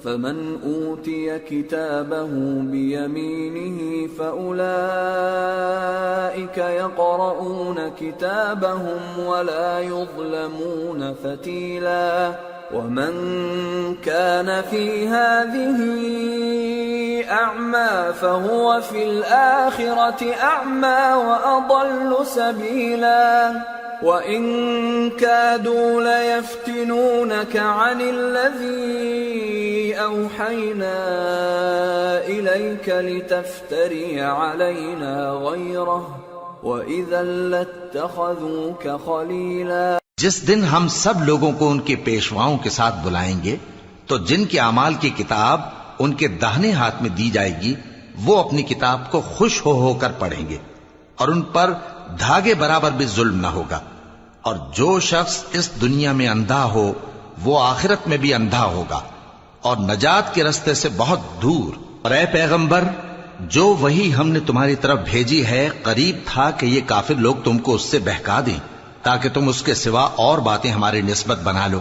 فمن أوتي كتابه بيمينه فأولئك يقرؤون كتابهم ولا يظلمون فتيلا ومن كان في هذه أعمى فهو في الآخرة أعمى وأضل سبيلا وَإِن كَادُوا لَيَفْتِنُونَكَ عَنِ الَّذِي أَوْحَيْنَا إِلَيْكَ لِتَفْتَرِيَ عَلَيْنَا غَيْرَهُ وَإِذًا لَاتَّخَذُوكَ خَلِيلًا۔ جس دن ہم سب لوگوں کو ان کے پیشواؤں کے ساتھ بلائیں گے تو جن کے اعمال کی کتاب ان کے داہنے ہاتھ میں دی جائے گی وہ اپنی کتاب کو خوش ہو کر پڑھیں گے اور ان پر دھاگے برابر بھی ظلم نہ ہوگا، اور جو شخص اس دنیا میں اندھا ہو وہ آخرت میں بھی اندھا ہوگا اور نجات کے رستے سے بہت دور۔ اور اے پیغمبر، جو وہی ہم نے تمہاری طرف بھیجی ہے قریب تھا کہ یہ کافر لوگ تم کو اس سے بہکا دیں تاکہ تم اس کے سوا اور باتیں ہماری نسبت بنا لو،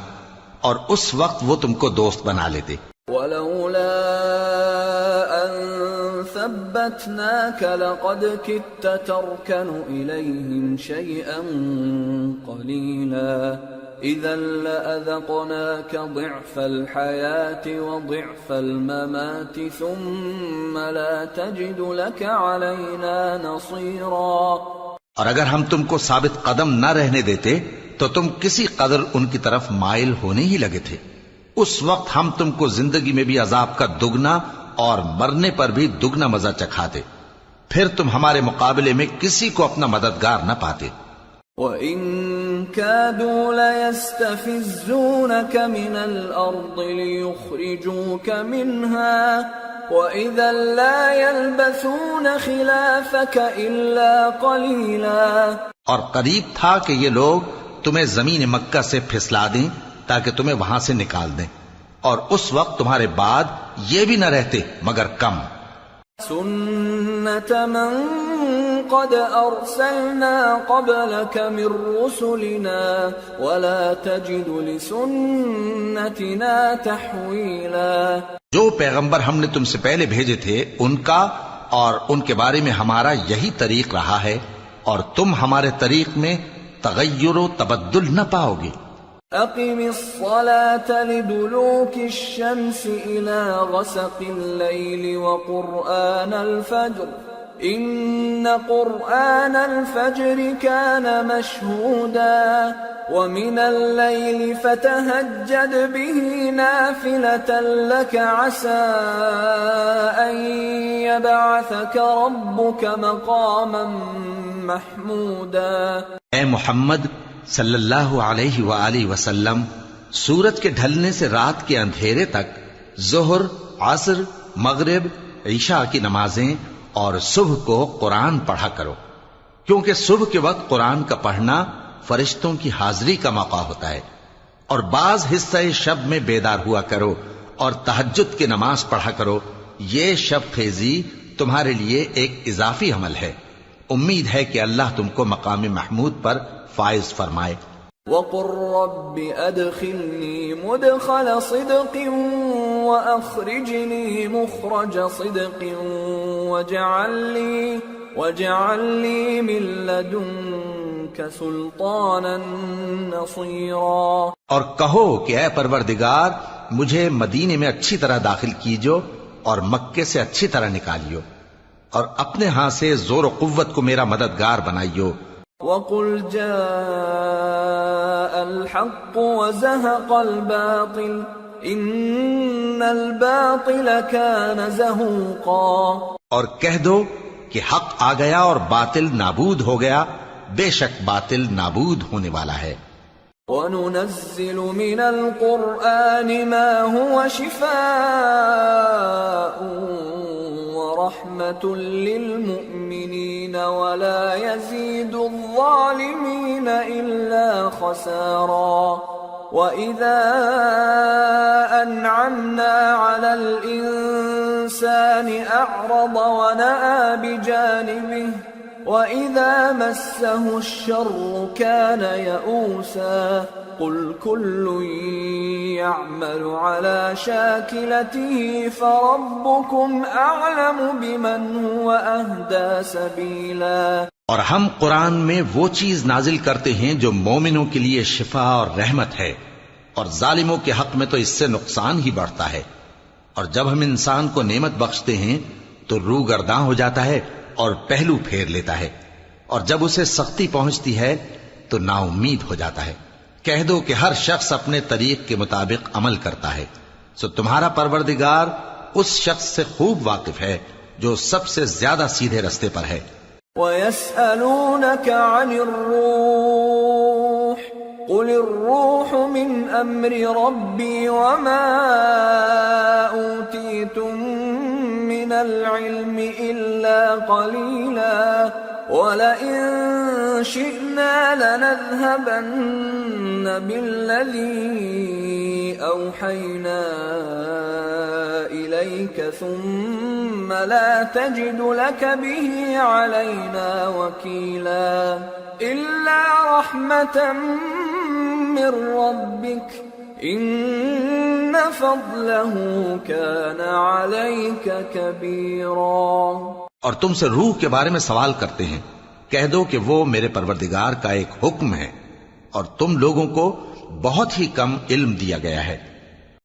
اور اس وقت وہ تم کو دوست بنا لیتے۔ وَلَوْلَا أَن ثَبَّتْنَاكَ لَقَدْ كِدتَّ تَرْكَنُ إِلَيْهِمْ شَيْئًا قَلِيلًا إِذًا لَأَذَقْنَاكَ ضِعْفَ الْحَيَاةِ وَضِعْفَ الْمَمَاتِ ثُمَّ لَا تَجِدُ لَكَ عَلَيْنَا نَصِيرًا۔ اور اگر ہم تم کو ثابت قدم نہ رہنے دیتے تو تم کسی قدر ان کی طرف مائل ہونے ہی لگے تھے، اس وقت ہم تم کو زندگی میں بھی عذاب کا دگنا اور مرنے پر بھی دگنا مزہ چکھاتے، پھر تم ہمارے مقابلے میں کسی کو اپنا مددگار نہ پاتے۔ وَإِن كَادُوا لَيَسْتَفِزُّونَكَ مِنَ الْأَرْضِ لِيُخْرِجُوكَ مِنْهَا وَإِذًا لَا يَلْبَثُونَ خِلَافَكَ إِلَّا قَلِيلًا۔ اور قریب تھا کہ یہ لوگ تمہیں زمین مکہ سے پھسلا دیں تاکہ تمہیں وہاں سے نکال دیں، اور اس وقت تمہارے بعد یہ بھی نہ رہتے مگر کم۔ سُنَّةَ مَن قَدْ أَرْسَلْنَا قَبْلَكَ مِن رُّسُلِنَا وَلَا تَجِدُ لِسُنَّتِنَا تَحْوِيلًا۔ جو پیغمبر ہم نے تم سے پہلے بھیجے تھے ان کا اور ان کے بارے میں ہمارا یہی طریق رہا ہے، اور تم ہمارے طریق میں تغیر و تبدل نہ پاؤ گے۔ أقم الصلاة لدلوك الشمس إلى غسق الليل وقرآن الفجر إن قرآن الفجر كان مشهودا ومن الليل فتهجد به نافلة لك عسى أن يبعثك ربك مقاما محمودا۔ اے محمد صلی اللہ علیہ وآلہ وسلم، سورج کے ڈھلنے سے رات کے اندھیرے تک ظہر، عصر، مغرب، عشاء کی نمازیں اور صبح کو قرآن پڑھا کرو، کیونکہ صبح کے وقت قرآن کا پڑھنا فرشتوں کی حاضری کا موقع ہوتا ہے، اور بعض حصہ شب میں بیدار ہوا کرو اور تہجد کی نماز پڑھا کرو۔ یہ شب خیزی تمہارے لیے ایک اضافی عمل ہے، امید ہے کہ اللہ تم کو مقام محمود پر فائز فرمائے۔ وَقُلْ رَبِّ أَدْخِلْنِي مُدْخَلَ صِدْقٍ وَأَخْرِجْنِي مُخْرَجَ صِدْقٍ وَاجْعَلْ لِي مِن لَّدُنكَ سُلْطَانًا نَّصِيرًا۔ اور کہو کہ اے پروردگار، مجھے مدینے میں اچھی طرح داخل کیجو اور مکے سے اچھی طرح نکالیو، اور اپنے ہاں سے زور و قوت کو میرا مددگار بنائیو۔ وَقُلْ جَاءَ جاء الحق وزهق الباطل ان الباطل كان زهوقا، اور کہہ دو کہ حق آ گیا اور باطل نابود ہو گیا، بے شک باطل نابود ہونے والا ہے۔ وَنُنَزِّلُ مِنَ الْقُرْآنِ مَا هُوَ شِفَاءٌ وَرَحْمَةٌ لِّلْمُؤْمِنِينَ وَلَا يَزِيدُ الظَّالِمِينَ إِلَّا خَسَارًا وَإِذَا أَنْعَمْنَا عَلَى الْإِنسَانِ أَعْرَضَ وَنَأَىٰ بِجَانِبِهِ وَإِذَا مَسَّهُ الشَّرُّ كَانَ يَئُوسًا قُلْ كُلٌّ يَعْمَلُ عَلَى شَاكِلَتِهِ فَرَبُّكُمْ أَعْلَمُ بِمَنْ هُوَ أَهْدَىٰ سَبِيلًا۔ اور ہم قرآن میں وہ چیز نازل کرتے ہیں جو مومنوں کے لیے شفا اور رحمت ہے، اور ظالموں کے حق میں تو اس سے نقصان ہی بڑھتا ہے۔ اور جب ہم انسان کو نعمت بخشتے ہیں تو روح گرداں ہو جاتا ہے اور پہلو پھیر لیتا ہے، اور جب اسے سختی پہنچتی ہے تو نا امید ہو جاتا ہے۔ کہہ دو کہ ہر شخص اپنے طریق کے مطابق عمل کرتا ہے، سو تمہارا پروردگار اس شخص سے خوب واقف ہے جو سب سے زیادہ سیدھے رستے پر ہے۔ وَيَسْأَلُونَكَ عَنِ الرُّوحِ قُلِ الرُّوحُ مِنْ أَمْرِ رَبِّي وَمَا أُوتِيتُم مِّنَ الْعِلْمِ إِلَّا قَلِيلًا وَلَئِن شِئْنَا لَنَذْهَبَنَّ بِالَّذِي أَوْحَيْنَا إِلَيْكَ ثُمَّ لَا تَجِدُ لَكَ بِهِ عَلَيْنَا وَكِيلًا إِلَّا رَحْمَةً مِّن رَّبِّكَ إِنَّ فَضْلَهُ كَانَ عَلَيْكَ كَبِيرًا۔ اور تم سے روح کے بارے میں سوال کرتے ہیں، کہہ دو کہ وہ میرے پروردگار کا ایک حکم ہے، اور تم لوگوں کو بہت ہی کم علم دیا گیا ہے۔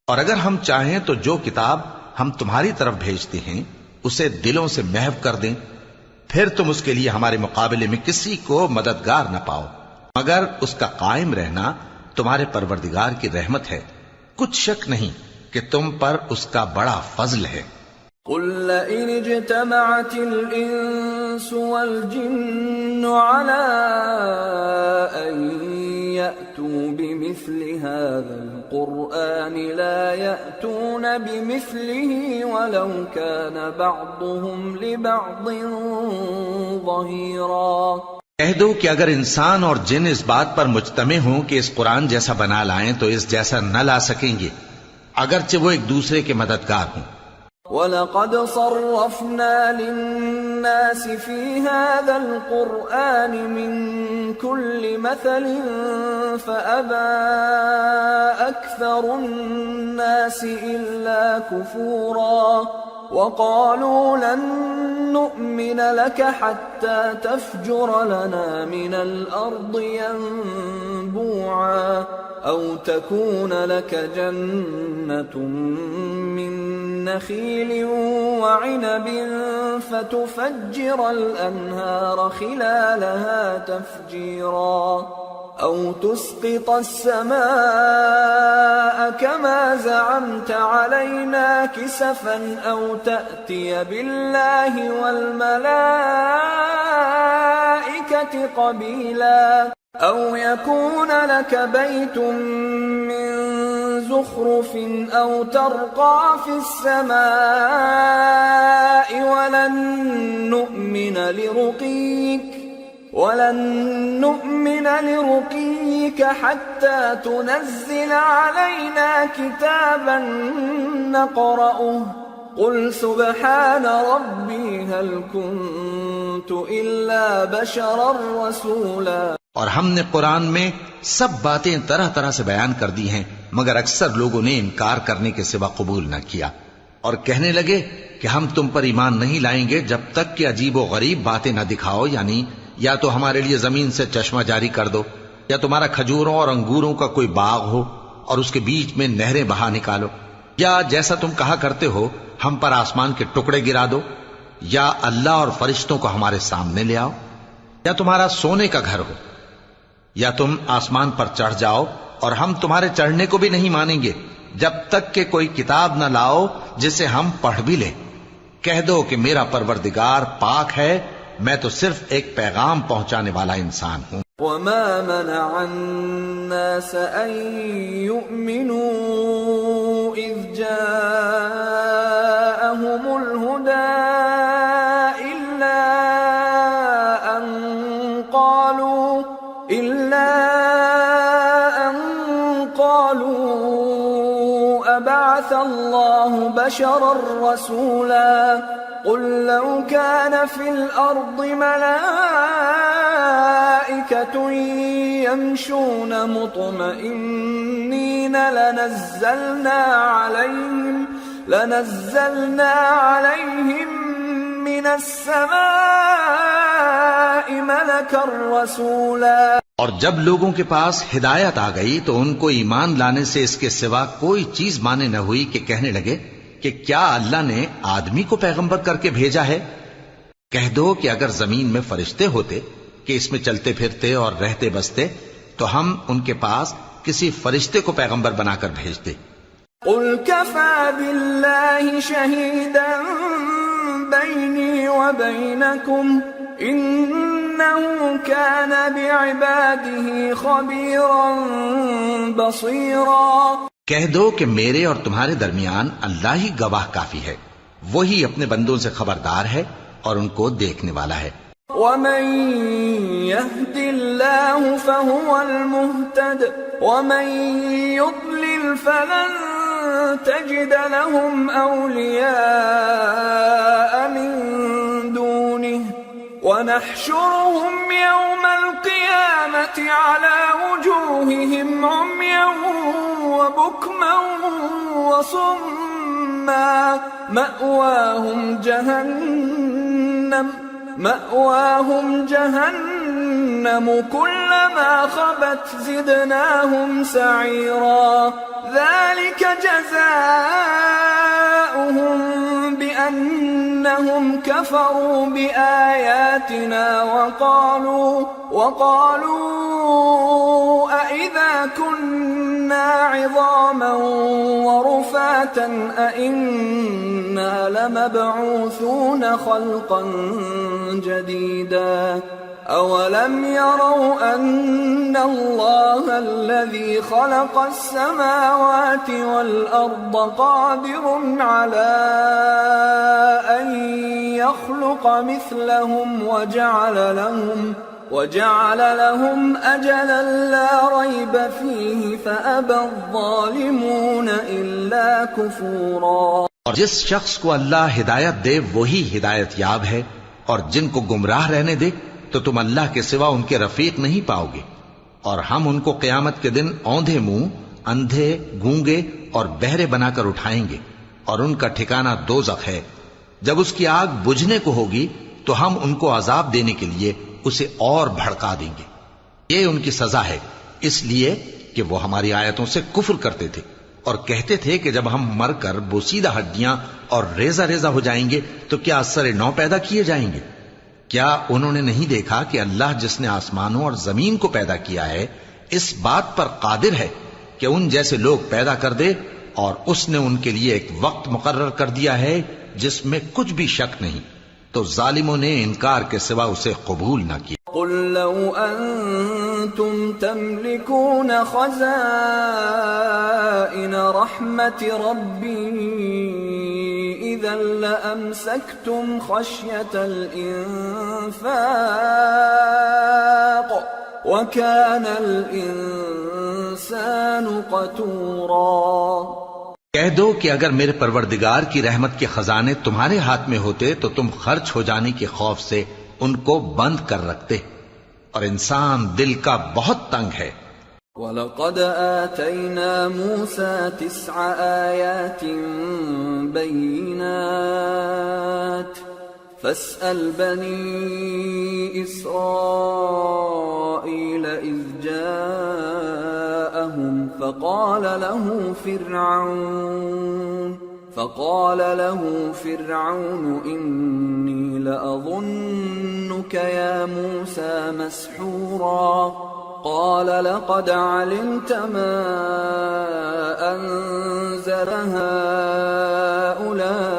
اور اگر ہم چاہیں تو جو کتاب ہم تمہاری طرف بھیجتے ہیں اسے دلوں سے محو کر دیں، پھر تم اس کے لیے ہمارے مقابلے میں کسی کو مددگار نہ پاؤ، مگر اس کا قائم رہنا تمہارے پروردگار کی رحمت ہے، کچھ شک نہیں کہ تم پر اس کا بڑا فضل ہے۔ قُل لَّئِنِ اجْتَمَعَتِ الْإِنسُ وَالْجِنُّ عَلَىٰ أَن يَأْتُوا بِمِثْلِ هَٰذَا الْقُرْآنِ لَا يَأْتُونَ بِمِثْلِهِ وَلَوْ كَانَ بَعْضُهُمْ لِبَعْضٍ ظَهِيرًا۔ کہہ دو کہ اگر انسان اور جن اس بات پر مجتمع ہوں کہ اس قرآن جیسا بنا لائیں تو اس جیسا نہ لا سکیں گے، اگرچہ وہ ایک دوسرے کے مددگار ہوں۔ وَلَقَدْ صَرَّفْنَا لِلنَّاسِ فِي هَٰذَا الْقُرْآنِ مِن كُلِّ مَثَلٍ فَأَبَىٰ أَكْثَرُ النَّاسِ إِلَّا كُفُورًا وَقَالُوا لَن نُّؤْمِنَ لَكَ حَتَّىٰ تَفْجُرَ لَنَا مِنَ الْأَرْضِ يَنبُوعًا أَوْ تَكُونَ لَكَ جَنَّةٌ مِّن نَّخِيلٍ وَعِنَبٍ فَتُفَجِّرَ الْأَنْهَارَ خِلَالَهَا تَفْجِيرًا أَوْ تُسْقِطَ السَّمَاءَ كَمَا زَعَمْتَ عَلَيْنَا كِسَفًا أَوْ تَأْتِيَ بِاللَّهِ وَالْمَلَائِكَةِ قَبِيلًا أَوْ يَكُونَ لَكَ بَيْتٌ مِّن زُخْرُفٍ أَوْ تَرْقَىٰ فِي السَّمَاءِ وَلَن نُّؤْمِنَ لِرُقِيِّكَ حَتَّىٰ تُنَزِّلَ عَلَيْنَا كِتَابًا نَّقْرَؤُهُ قُلْ سُبْحَانَ رَبِّي هَلْ كُنتُ إِلَّا بَشَرًا رَّسُولًا۔ اور ہم نے قرآن میں سب باتیں طرح طرح سے بیان کر دی ہیں، مگر اکثر لوگوں نے انکار کرنے کے سوا قبول نہ کیا، اور کہنے لگے کہ ہم تم پر ایمان نہیں لائیں گے جب تک کہ عجیب و غریب باتیں نہ دکھاؤ، یعنی یا تو ہمارے لیے زمین سے چشمہ جاری کر دو، یا تمہارا کھجوروں اور انگوروں کا کوئی باغ ہو اور اس کے بیچ میں نہریں بہا نکالو، یا جیسا تم کہا کرتے ہو ہم پر آسمان کے ٹکڑے گرا دو، یا اللہ اور فرشتوں کو ہمارے سامنے لے آؤ، یا تمہارا سونے کا گھر ہو، یا تم آسمان پر چڑھ جاؤ اور ہم تمہارے چڑھنے کو بھی نہیں مانیں گے جب تک کہ کوئی کتاب نہ لاؤ جسے ہم پڑھ بھی لیں۔ کہہ دو کہ میرا پروردگار پاک ہے، میں تو صرف ایک پیغام پہنچانے والا انسان ہوں۔ وما منع الناس أن يؤمنوا إذ جاءهم الهدى إلا أن قالوا أبعث الله بشرا رسولا قل لو كان في الأرض ملائكة يمشون مطمئنين لنزلنا عليهم من السماء ملكا رسولا۔ اور جب لوگوں کے پاس ہدایت آ گئی تو ان کو ایمان لانے سے اس کے سوا کوئی چیز مانے نہ ہوئی کہ کہنے لگے کہ کیا اللہ نے آدمی کو پیغمبر کر کے بھیجا ہے؟ کہہ دو کہ اگر زمین میں فرشتے ہوتے کہ اس میں چلتے پھرتے اور رہتے بستے تو ہم ان کے پاس کسی فرشتے کو پیغمبر بنا کر بھیجتے۔ قل كفى بالله شهيدا بيني وبينكم إنه كان بعباده خبيرا بصيرا۔ کہہ دو کہ میرے اور تمہارے درمیان اللہ ہی گواہ کافی ہے، وہی اپنے بندوں سے خبردار ہے اور ان کو دیکھنے والا ہے۔ ومن يهد الله فهو المهتد ومن يضلل فلن تجد لهم أولياء من دونه ونحشرهم يوم القيامة على وجوههم عميا وبكما وصما مأواهم جهنم كلما خبت زدناهم سعيرا ذلك جزاؤهم بأنهم كفروا بآياتنا وقالوا أئذا كنا عظاما ورفاتا أئنا لمبعوثون خلقا جديدا أولم يروا أن الله الذي خلق السماوات والأرض قادر على أن يخلق مثلهم وجعل لهم أجلا لا ريب فيه فأبى الظالمون إلا كفورا۔ اور جس شخص کو اللہ ہدایت دے وہی ہدایت یاب ہے، اور جن کو گمراہ رہنے دے تو تم اللہ کے سوا ان کے رفیق نہیں پاؤ گے۔ اور ہم ان کو قیامت کے دن اوندھے منہ، اندھے، گونگے اور بہرے بنا کر اٹھائیں گے، اور ان کا ٹھکانہ دوزخ ہے۔ جب اس کی آگ بجھنے کو ہوگی تو ہم ان کو عذاب دینے کے لیے اسے اور بھڑکا دیں گے۔ یہ ان کی سزا ہے، اس لیے کہ وہ ہماری آیتوں سے کفر کرتے تھے اور کہتے تھے کہ جب ہم مر کر بوسیدہ ہڈیاں اور ریزہ ریزہ ہو جائیں گے تو کیا اثر نو پیدا کیے جائیں گے؟ کیا انہوں نے نہیں دیکھا کہ اللہ جس نے آسمانوں اور زمین کو پیدا کیا ہے اس بات پر قادر ہے کہ ان جیسے لوگ پیدا کر دے، اور اس نے ان کے لیے ایک وقت مقرر کر دیا ہے جس میں کچھ بھی شک نہیں، تو ظالموں نے انکار کے سوا اسے قبول نہ کیا۔ قل لو أنتم تملكون خزائن رحمة ربي إذا لأمسكتم خشية الإنفاق وكان الإنسان قتورا۔ کہہ دو کہ اگر میرے پروردگار کی رحمت کے خزانے تمہارے ہاتھ میں ہوتے تو تم خرچ ہو جانے کے خوف سے ان کو بند کر رکھتے، اور انسان دل کا بہت تنگ ہے۔ وَلَقَدْ آتَيْنَا مُوسَى 9 آيَاتٍ بَيِّنَاتٍ فَاسْأَلْ بَنِي إِسْرَائِيلَ إِذْ جَاءَهُمْ فقال له فرعون إني لأظنك يا موسى مسحورا قال لقد علمت ما أنزل هؤلاء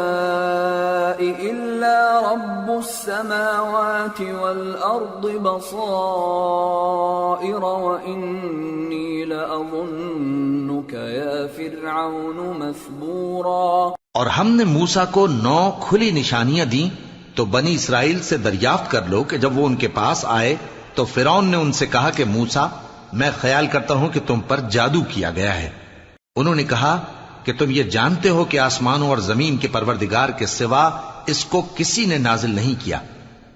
إلا رب السماوات والأرض بصائر وإني لأظنك يا فرعون مثبورا۔ اور ہم نے موسیٰ کو 9 کھلی نشانیاں دیں تو بنی اسرائیل سے دریافت کر لو کہ جب وہ ان کے پاس آئے تو فرعون نے ان سے کہا کہ موسیٰ میں خیال کرتا ہوں کہ تم پر جادو کیا گیا ہے۔ انہوں نے کہا کہ تم یہ جانتے ہو کہ آسمانوں اور زمین کے پروردگار کے سوا اس کو کسی نے نازل نہیں کیا،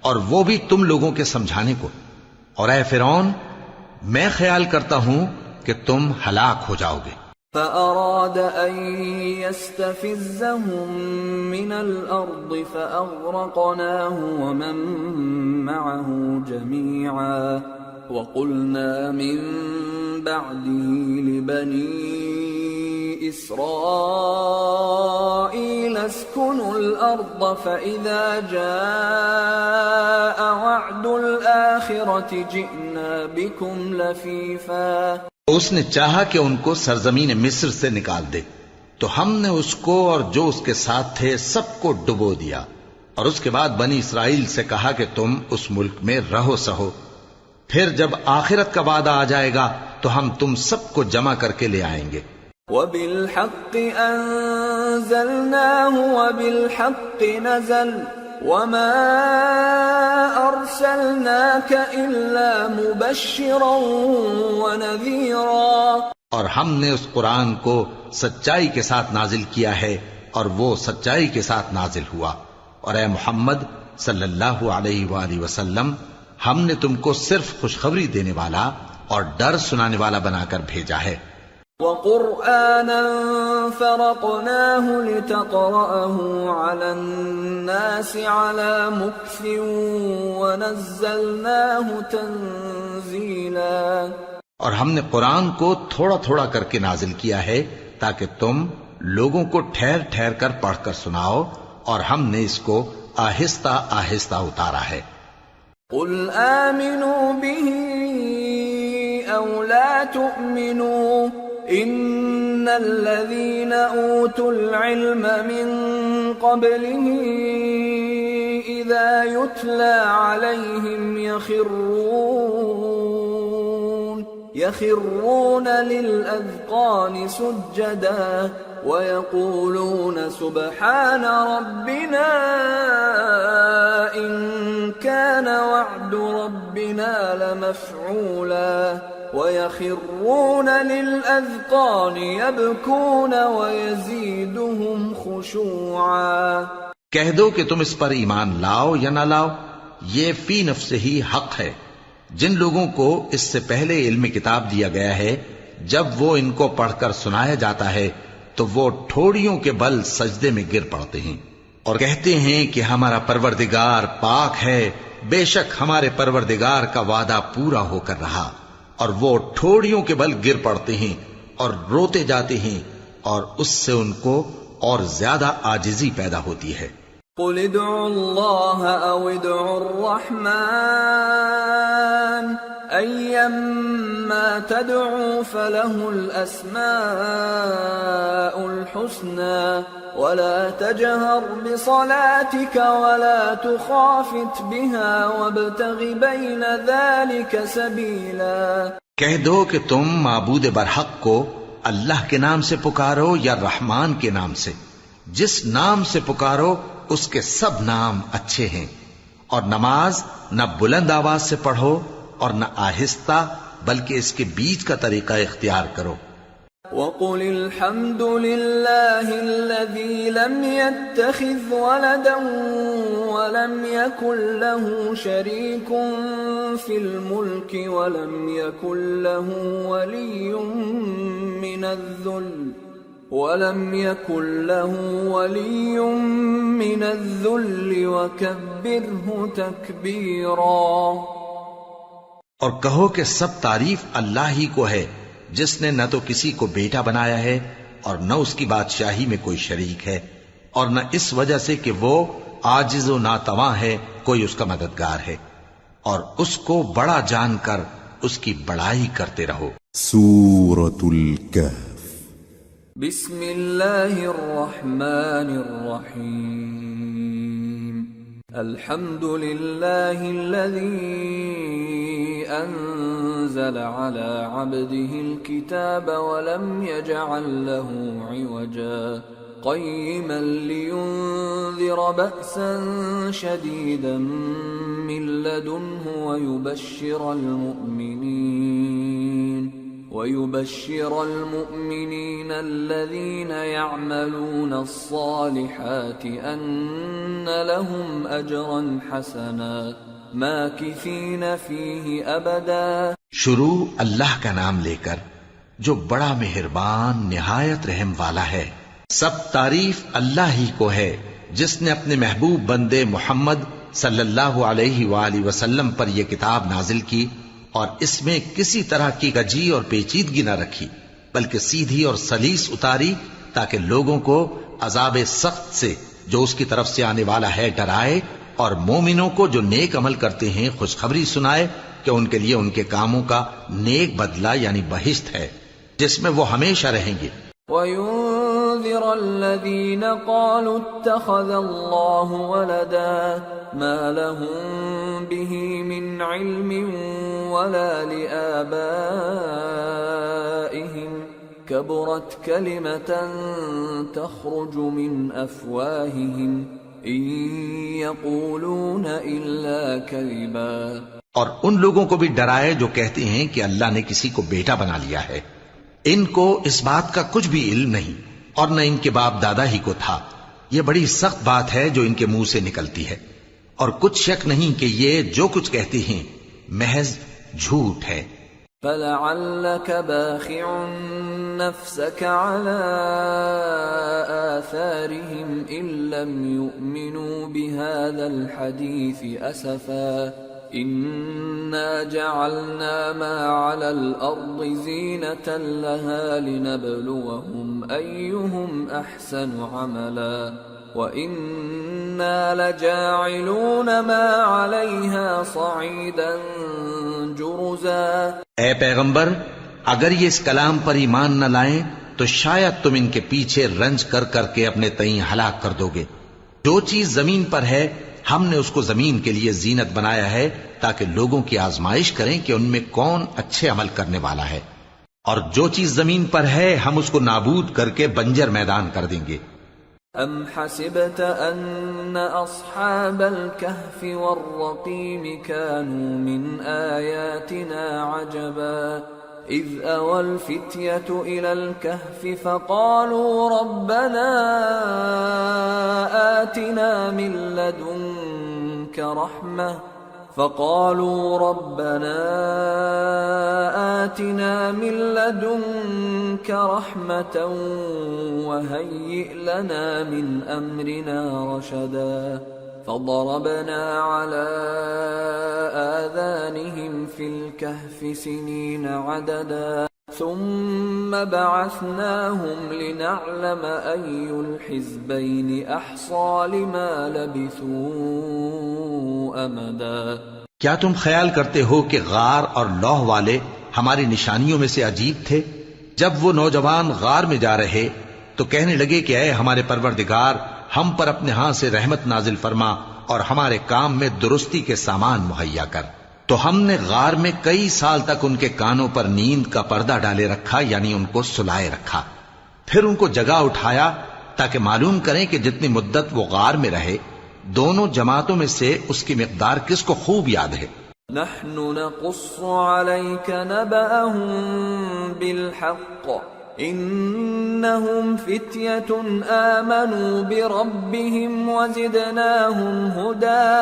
اور وہ بھی تم لوگوں کے سمجھانے کو، اور اے فرعون میں خیال کرتا ہوں کہ تم ہلاک ہو جاؤ گے۔ فأراد أن يستفزهم من الأرض فأغرقناه ومن معه جميعا وقلنا من بعده لبني إسرائيل اسكنوا الأرض فإذا جاء وعد الآخرة جئنا بكم لفيفا۔ اس نے چاہا کہ ان کو سرزمین مصر سے نکال دے تو ہم نے اس کو اور جو اس کے ساتھ تھے سب کو ڈبو دیا، اور اس کے بعد بنی اسرائیل سے کہا کہ تم اس ملک میں رہو سہو، پھر جب آخرت کا وعدہ آ جائے گا تو ہم تم سب کو جمع کر کے لے آئیں گے۔ وَبِالْحَقِّ أَنزَلْنَاهُ وَبِالْحَقِّ نَزَلَ وَمَا أَرْسَلْنَاكَ إِلَّا مُبَشِّرًا وَنَذِيرًا۔ اور ہم نے اس قرآن کو سچائی کے ساتھ نازل کیا ہے اور وہ سچائی کے ساتھ نازل ہوا، اور اے محمد صلی اللہ علیہ وآلہ وسلم ہم نے تم کو صرف خوشخبری دینے والا اور ڈر سنانے والا بنا کر بھیجا ہے۔ وَقُرْآنًا فَرَقْنَاهُ لِتَقْرَأَهُ عَلَى النَّاسِ عَلَى مُكْثٍ وَنَزَّلْنَاهُ تَنزِيلًا۔ اور ہم نے قرآن کو تھوڑا تھوڑا کر کے نازل کیا ہے تاکہ تم لوگوں کو ٹھہر ٹھہر کر پڑھ کر سناؤ، اور ہم نے اس کو آہستہ آہستہ اتارا ہے۔ قُلْ آمِنُوا بِهِ أَوْ لَا تُؤْمِنُوا إِنَّ الَّذِينَ أُوتُوا الْعِلْمَ مِنْ قَبْلِهِ إِذَا يُتْلَى عَلَيْهِمْ يَخِرُّونَ لِلْأَذْقَانِ سُجَّدًا وَيَقُولُونَ سُبْحَانَ رَبِّنَا إِنْ كَانَ وَعْدُ رَبِّنَا لَمَفْعُولًا وَيَخِرُّونَ لِلْأَذْقَانِ يَبْكُونَ وَيَزِيدُهُمْ خُشُوعًا۔ کہہ دو کہ تم اس پر ایمان لاؤ یا نہ لاؤ، یہ فی نفسہ ہی حق ہے۔ جن لوگوں کو اس سے پہلے علم کتاب دیا گیا ہے جب وہ ان کو پڑھ کر سنایا جاتا ہے تو وہ ٹھوڑیوں کے بل سجدے میں گر پڑتے ہیں اور کہتے ہیں کہ ہمارا پروردگار پاک ہے، بے شک ہمارے پروردگار کا وعدہ پورا ہو کر رہا، اور وہ ٹھوڑیوں کے بل گر پڑتے ہیں اور روتے جاتے ہیں، اور اس سے ان کو اور زیادہ عاجزی پیدا ہوتی ہے۔ قُلِ ادْعُوا اللَّهَ أَوِ ادْعُوا الرَّحْمَنَ أَيَّمَّا تَدْعُوا فَلَهُ الْأَسْمَاءُ الْحُسْنَى وَلَا تَجْهَرْ بِصَلَاتِكَ وَلَا تُخَافِتْ بِهَا وَابْتَغِ بَيْنَ ذَلِكَ سَبِيلًا۔ کہہ دو کہ تم معبود برحق کو اللہ کے نام سے پکارو یا رحمان کے نام سے، جس نام سے پکارو اس کے سب نام اچھے ہیں، اور نماز نہ بلند آواز سے پڑھو اور نہ آہستہ، بلکہ اس کے بیچ کا طریقہ اختیار کرو۔ وَقُلِ الْحَمْدُ لِلَّهِ الَّذِي لَمْ يَتَّخِذْ وَلَدًا وَلَمْ يَكُنْ لَهُ شَرِيكٌ فِي الْمُلْكِ وَلَمْ يَكُنْ لَهُ وَلِيٌّ مِّنَ الذُّلِّ وَكَبِّرْهُ تَكْبِيرًا۔ اور کہو کہ سب تعریف اللہ ہی کو ہے، جس نے نہ تو کسی کو بیٹا بنایا ہے اور نہ اس کی بادشاہی میں کوئی شریک ہے، اور نہ اس وجہ سے کہ وہ عاجز و ناتواں ہے کوئی اس کا مددگار ہے، اور اس کو بڑا جان کر اس کی بڑائی کرتے رہو۔ سورة الكهف بسم اللہ الرحمن الرحیم الحمد للہ الذی انزل على عبده الكتاب ولم يجعل له عوجا قيما لينذر بأسا شديدا من لدنه ويبشر المؤمنين الذين يعملون الصالحات أن لهم أجرا حسنا ماكثين فيه أبدا۔ شروع اللہ کا نام لے کر جو بڑا مہربان نہایت رحم والا ہے۔ سب تعریف اللہ ہی کو ہے جس نے اپنے محبوب بندے محمد صلی اللہ علیہ وآلہ وسلم پر یہ کتاب نازل کی اور اس میں کسی طرح کی کجی اور پیچیدگی نہ رکھی، بلکہ سیدھی اور سلیس اتاری تاکہ لوگوں کو عذاب سخت سے جو اس کی طرف سے آنے والا ہے ڈرائے، اور مومنوں کو جو نیک عمل کرتے ہیں خوشخبری سنائے کہ ان کے لیے ان کے کاموں کا نیک بدلہ یعنی بہشت ہے جس میں وہ ہمیشہ رہیں گے۔ وَيُنذِرَ الَّذِينَ قَالُوا اتَّخَذَ اللَّهُ وَلَدًا مَا لَهُم بِهِ مِنْ عِلْمٍ وَلَا لِآبَائِهِمْ كَبُرَتْ كَلِمَةً تَخْرُجُ مِنْ أَفْوَاهِهِمْ إِن يَقُولُونَ إِلَّا كَذِبًا۔ اور ان لوگوں کو بھی ڈرائے جو کہتے ہیں کہ اللہ نے کسی کو بیٹا بنا لیا ہے، ان کو اس بات کا کچھ بھی علم نہیں اور نہ ان کے باپ دادا ہی کو تھا۔ یہ بڑی سخت بات ہے جو ان کے منہ سے نکلتی ہے، اور کچھ شک نہیں کہ یہ جو کچھ کہتے ہیں محض جھوٹ ہے۔ فَلَعَلَّكَ بَاخِعٌ نَفْسَكَ عَلَىٰ آثَارِهِمْ إِن لَّمْ يُؤْمِنُوا بِهَٰذَا الْحَدِيثِ أَسَفًا إِنَّا جَعَلْنَا مَا عَلَى الْأَرْضِ زِينَةً لَهَا لِنَبْلُوَهُمْ أَيُّهُمْ أَحْسَنُ عَمَلًا وَإِنَّا لَجَاعِلُونَ مَا عَلَيْهَا صَعِيدًا جُرُزًا۔ اے پیغمبر، اگر یہ اس کلام پر ایمان نہ لائیں تو شاید تم ان کے پیچھے رنج کر کر کے اپنے تئیں ہلاک کر دو گے۔ جو چیز زمین پر ہے ہم نے اس کو زمین کے لیے زینت بنایا ہے تاکہ لوگوں کی آزمائش کریں کہ ان میں کون اچھے عمل کرنے والا ہے، اور جو چیز زمین پر ہے ہم اس کو نابود کر کے بنجر میدان کر دیں گے۔ ام حسبت ان اصحاب الكهف والرقيم كانوا من آياتنا عجبا اذ اوى الفتية الى الكهف فقالوا ربنا آتنا من لدنك رحمة وهيئ لنا من أمرنا رشدا فضربنا على آذانهم في الكهف سنين عددا ثم بعثناهم لنعلم أي الحزبين أحصى لما لبثوا أمدا۔ کیا تم خیال کرتے ہو کہ غار اور لوح والے ہماری نشانیوں میں سے عجیب تھے؟ جب وہ نوجوان غار میں جا رہے تو کہنے لگے کہ اے ہمارے پروردگار، ہم پر اپنے ہاں سے رحمت نازل فرما اور ہمارے کام میں درستی کے سامان مہیا کر۔ تو ہم نے غار میں کئی سال تک ان کے کانوں پر نیند کا پردہ ڈالے رکھا، یعنی ان کو سلائے رکھا، پھر ان کو جگہ اٹھایا تاکہ معلوم کریں کہ جتنی مدت وہ غار میں رہے دونوں جماعتوں میں سے اس کی مقدار کس کو خوب یاد ہے۔ نحن نقص عليك نبأهم بالحق انهم فتية آمنوا بربهم وزدناهم هدى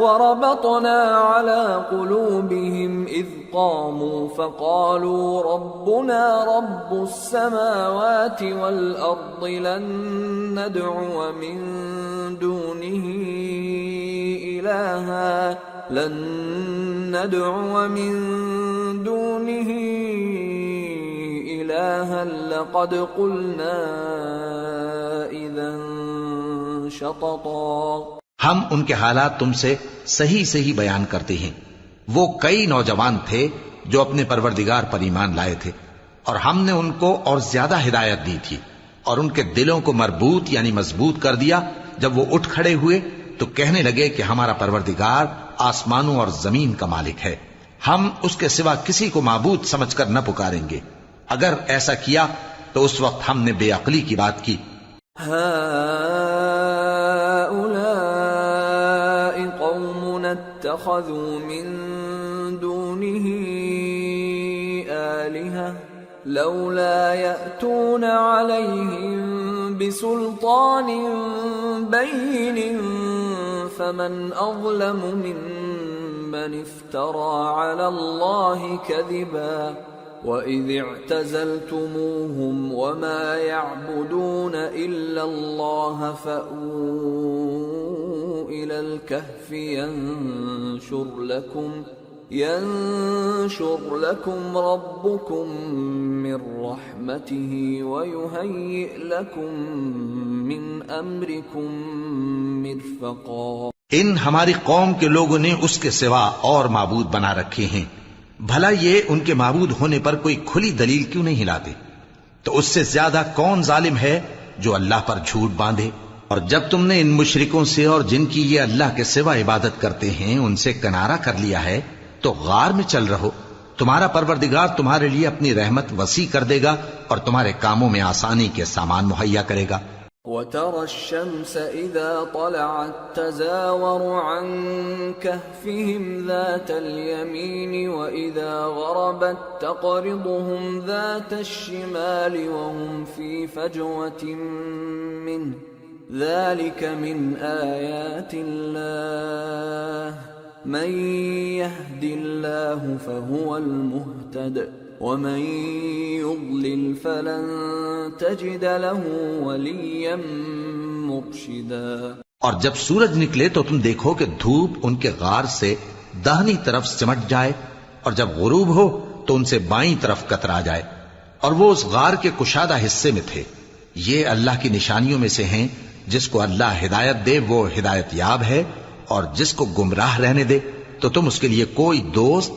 وربطنا على قلوبهم إذ قاموا فقالوا ربنا رب السماوات والأرض لن ندعو من دونه إلها لقد قلنا إذا شططا۔ ہم ان کے حالات تم سے صحیح بیان کرتے ہیں۔ وہ کئی نوجوان تھے جو اپنے پروردگار پر ایمان لائے تھے، اور ہم نے ان کو اور زیادہ ہدایت دی تھی، اور ان کے دلوں کو مربوط یعنی مضبوط کر دیا۔ جب وہ اٹھ کھڑے ہوئے تو کہنے لگے کہ ہمارا پروردگار آسمانوں اور زمین کا مالک ہے، ہم اس کے سوا کسی کو معبود سمجھ کر نہ پکاریں گے۔ اگر ایسا کیا تو اس وقت ہم نے بے عقلی کی بات کی۔ اتخذوا من دونه آلهة لولا يأتون عليهم بسلطان بين فمن أظلم ممن افترى على الله كذبا وَإِذِ اعْتَزَلْتُمُوهُمْ وَمَا يَعْبُدُونَ إِلَّا اللَّهَ فَأْوُوا إِلَى الْكَهْفِ يَنشُرْ لَكُمْ رَبُّكُمْ مِنْ رَحْمَتِهِ وَيُهَيِّئْ لَكُمْ مِنْ أَمْرِكُمْ مِرْفَقًا۔ ان ہماری قوم کے لوگوں نے اس کے سوا اور معبود بنا رکھے ہیں، بھلا یہ ان کے معبود ہونے پر کوئی کھلی دلیل کیوں نہیں لاتے؟ تو اس سے زیادہ کون ظالم ہے جو اللہ پر جھوٹ باندھے؟ اور جب تم نے ان مشرکوں سے اور جن کی یہ اللہ کے سوا عبادت کرتے ہیں ان سے کنارہ کر لیا ہے تو غار میں چل رہو، تمہارا پروردگار تمہارے لیے اپنی رحمت وسیع کر دے گا اور تمہارے کاموں میں آسانی کے سامان مہیا کرے گا۔ وَتَرَى الشَّمْسَ إِذَا طَلَعَتْ تَزَاوَرُ عَنْ كَهْفِهِمْ ذَاتَ الْيَمِينِ وَإِذَا غَرَبَتْ تَقْرِضُهُمْ ذَاتَ الشِّمَالِ وَهُمْ فِي فَجْوَةٍ مِّنْهُ ذَلِكَ مِنْ آيَاتِ اللَّهِ مَنْ يَهْدِ اللَّهُ فَهُوَ الْمُهْتَدِ وَمَن يُضْلِلْ فَلَن تَجِدَ لَهُ وَلِيًّا مُرْشِدًا۔ اور جب سورج نکلے تو تم دیکھو کہ دھوپ ان کے غار سے داہنی طرف سمٹ جائے، اور جب غروب ہو تو ان سے بائیں طرف کترا جائے، اور وہ اس غار کے کشادہ حصے میں تھے۔ یہ اللہ کی نشانیوں میں سے ہیں، جس کو اللہ ہدایت دے وہ ہدایت یاب ہے، اور جس کو گمراہ رہنے دے تو تم اس کے لیے کوئی دوست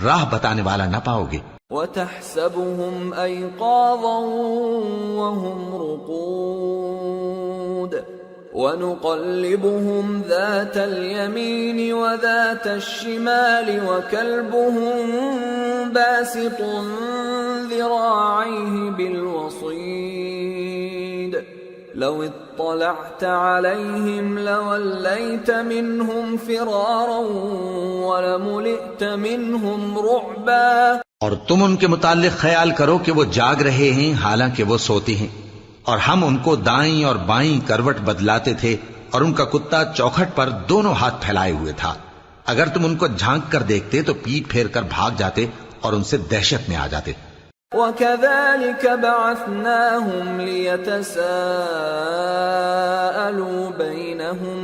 راہ بتانے والا نہ پاؤ گے۔ وَتَحْسَبُهُمْ أَيْقَاظًا وَهُمْ رُقُودٌ وَنُقَلِّبُهُمْ ذَاتَ الْيَمِينِ وَذَاتَ الشِّمَالِ وَكَلْبُهُمْ بَاسِطٌ ذِرَاعَيْهِ بِالْوَصِيدِ لَوِ اطَّلَعْتَ عَلَيْهِمْ لَوَلَّيْتَ مِنْهُمْ فِرَارًا وَلَمُلِئْتَ مِنْهُمْ رُعْبًا۔ اور تم ان کے متعلق خیال کرو کہ وہ جاگ رہے ہیں حالانکہ وہ سوتے ہیں، اور ہم ان کو دائیں اور بائیں کروٹ بدلاتے تھے، اور ان کا کتا چوکھٹ پر دونوں ہاتھ پھیلائے ہوئے تھا۔ اگر تم ان کو جھانک کر دیکھتے تو پیٹ پھیر کر بھاگ جاتے اور ان سے دہشت میں آ جاتے۔ وَكَذَلِكَ بَعَثْنَاهُمْ لِيَتَسَاءَلُوا بَيْنَهُمْ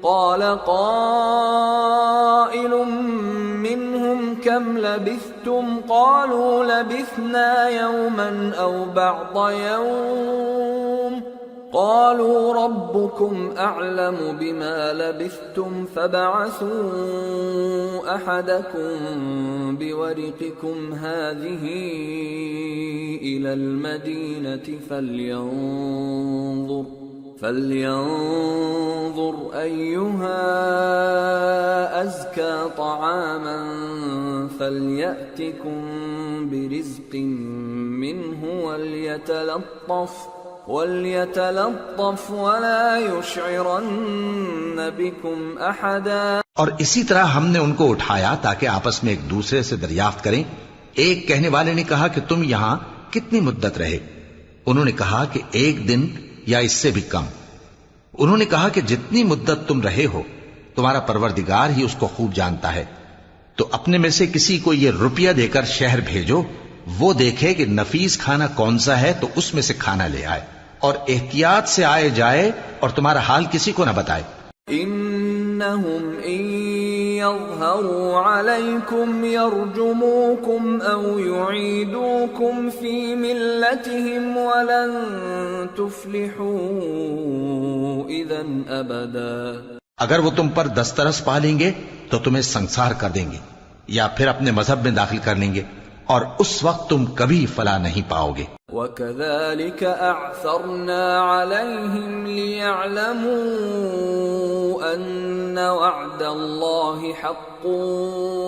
قَالَ قَائِلٌ مِّنْهُمْ كَمْ لَبِثْتُمْ قَالُوا لَبِثْنَا يَوْمًا أَوْ بَعْضَ يَوْمٍ قَالُوا رَبُّكُمْ أَعْلَمُ بِمَا لَبِثْتُمْ فَابْعَثُوا أَحَدَكُمْ بِوَرِقِكُمْ هَٰذِهِ إِلَى الْمَدِينَةِ فَلْيَنظُرْ أَيُّهَا أَزْكَىٰ طَعَامًا فَلْيَأْتِكُمْ بِرِزْقٍ مِّنْهُ وَلْيَتَلَطَّفْ وَلَا يُشْعِرَنَّ بِكُمْ أَحَدًا۔ اور اسی طرح ہم نے ان کو اٹھایا تاکہ آپس میں ایک دوسرے سے دریافت کریں۔ ایک کہنے والے نے کہا کہ تم یہاں کتنی مدت رہے؟ انہوں نے کہا کہ 1 دن یا اس سے بھی کم۔ انہوں نے کہا کہ جتنی مدت تم رہے ہو تمہارا پروردگار ہی اس کو خوب جانتا ہے، تو اپنے میں سے کسی کو یہ روپیہ دے کر شہر بھیجو، وہ دیکھے کہ نفیس کھانا کون سا ہے تو اس میں سے کھانا لے آئے، اور احتیاط سے آئے جائے اور تمہارا حال کسی کو نہ بتائے۔ انہم ان یظہروا علیکم یرجموکم او یعیدوکم فی ملتہم ولن تفلحوا اذن ابدا۔ اگر وہ تم پر دسترس پا لیں گے تو تمہیں سنسار کر دیں گے، یا پھر اپنے مذہب میں داخل کر لیں گے، اور اس وقت تم کبھی فلاح نہیں پاؤ گے۔ وَكَذَلِكَ أَعْثَرْنَا عَلَيْهِمْ لِيَعْلَمُوا أَنَّ وَعْدَ اللَّهِ حَقٌّ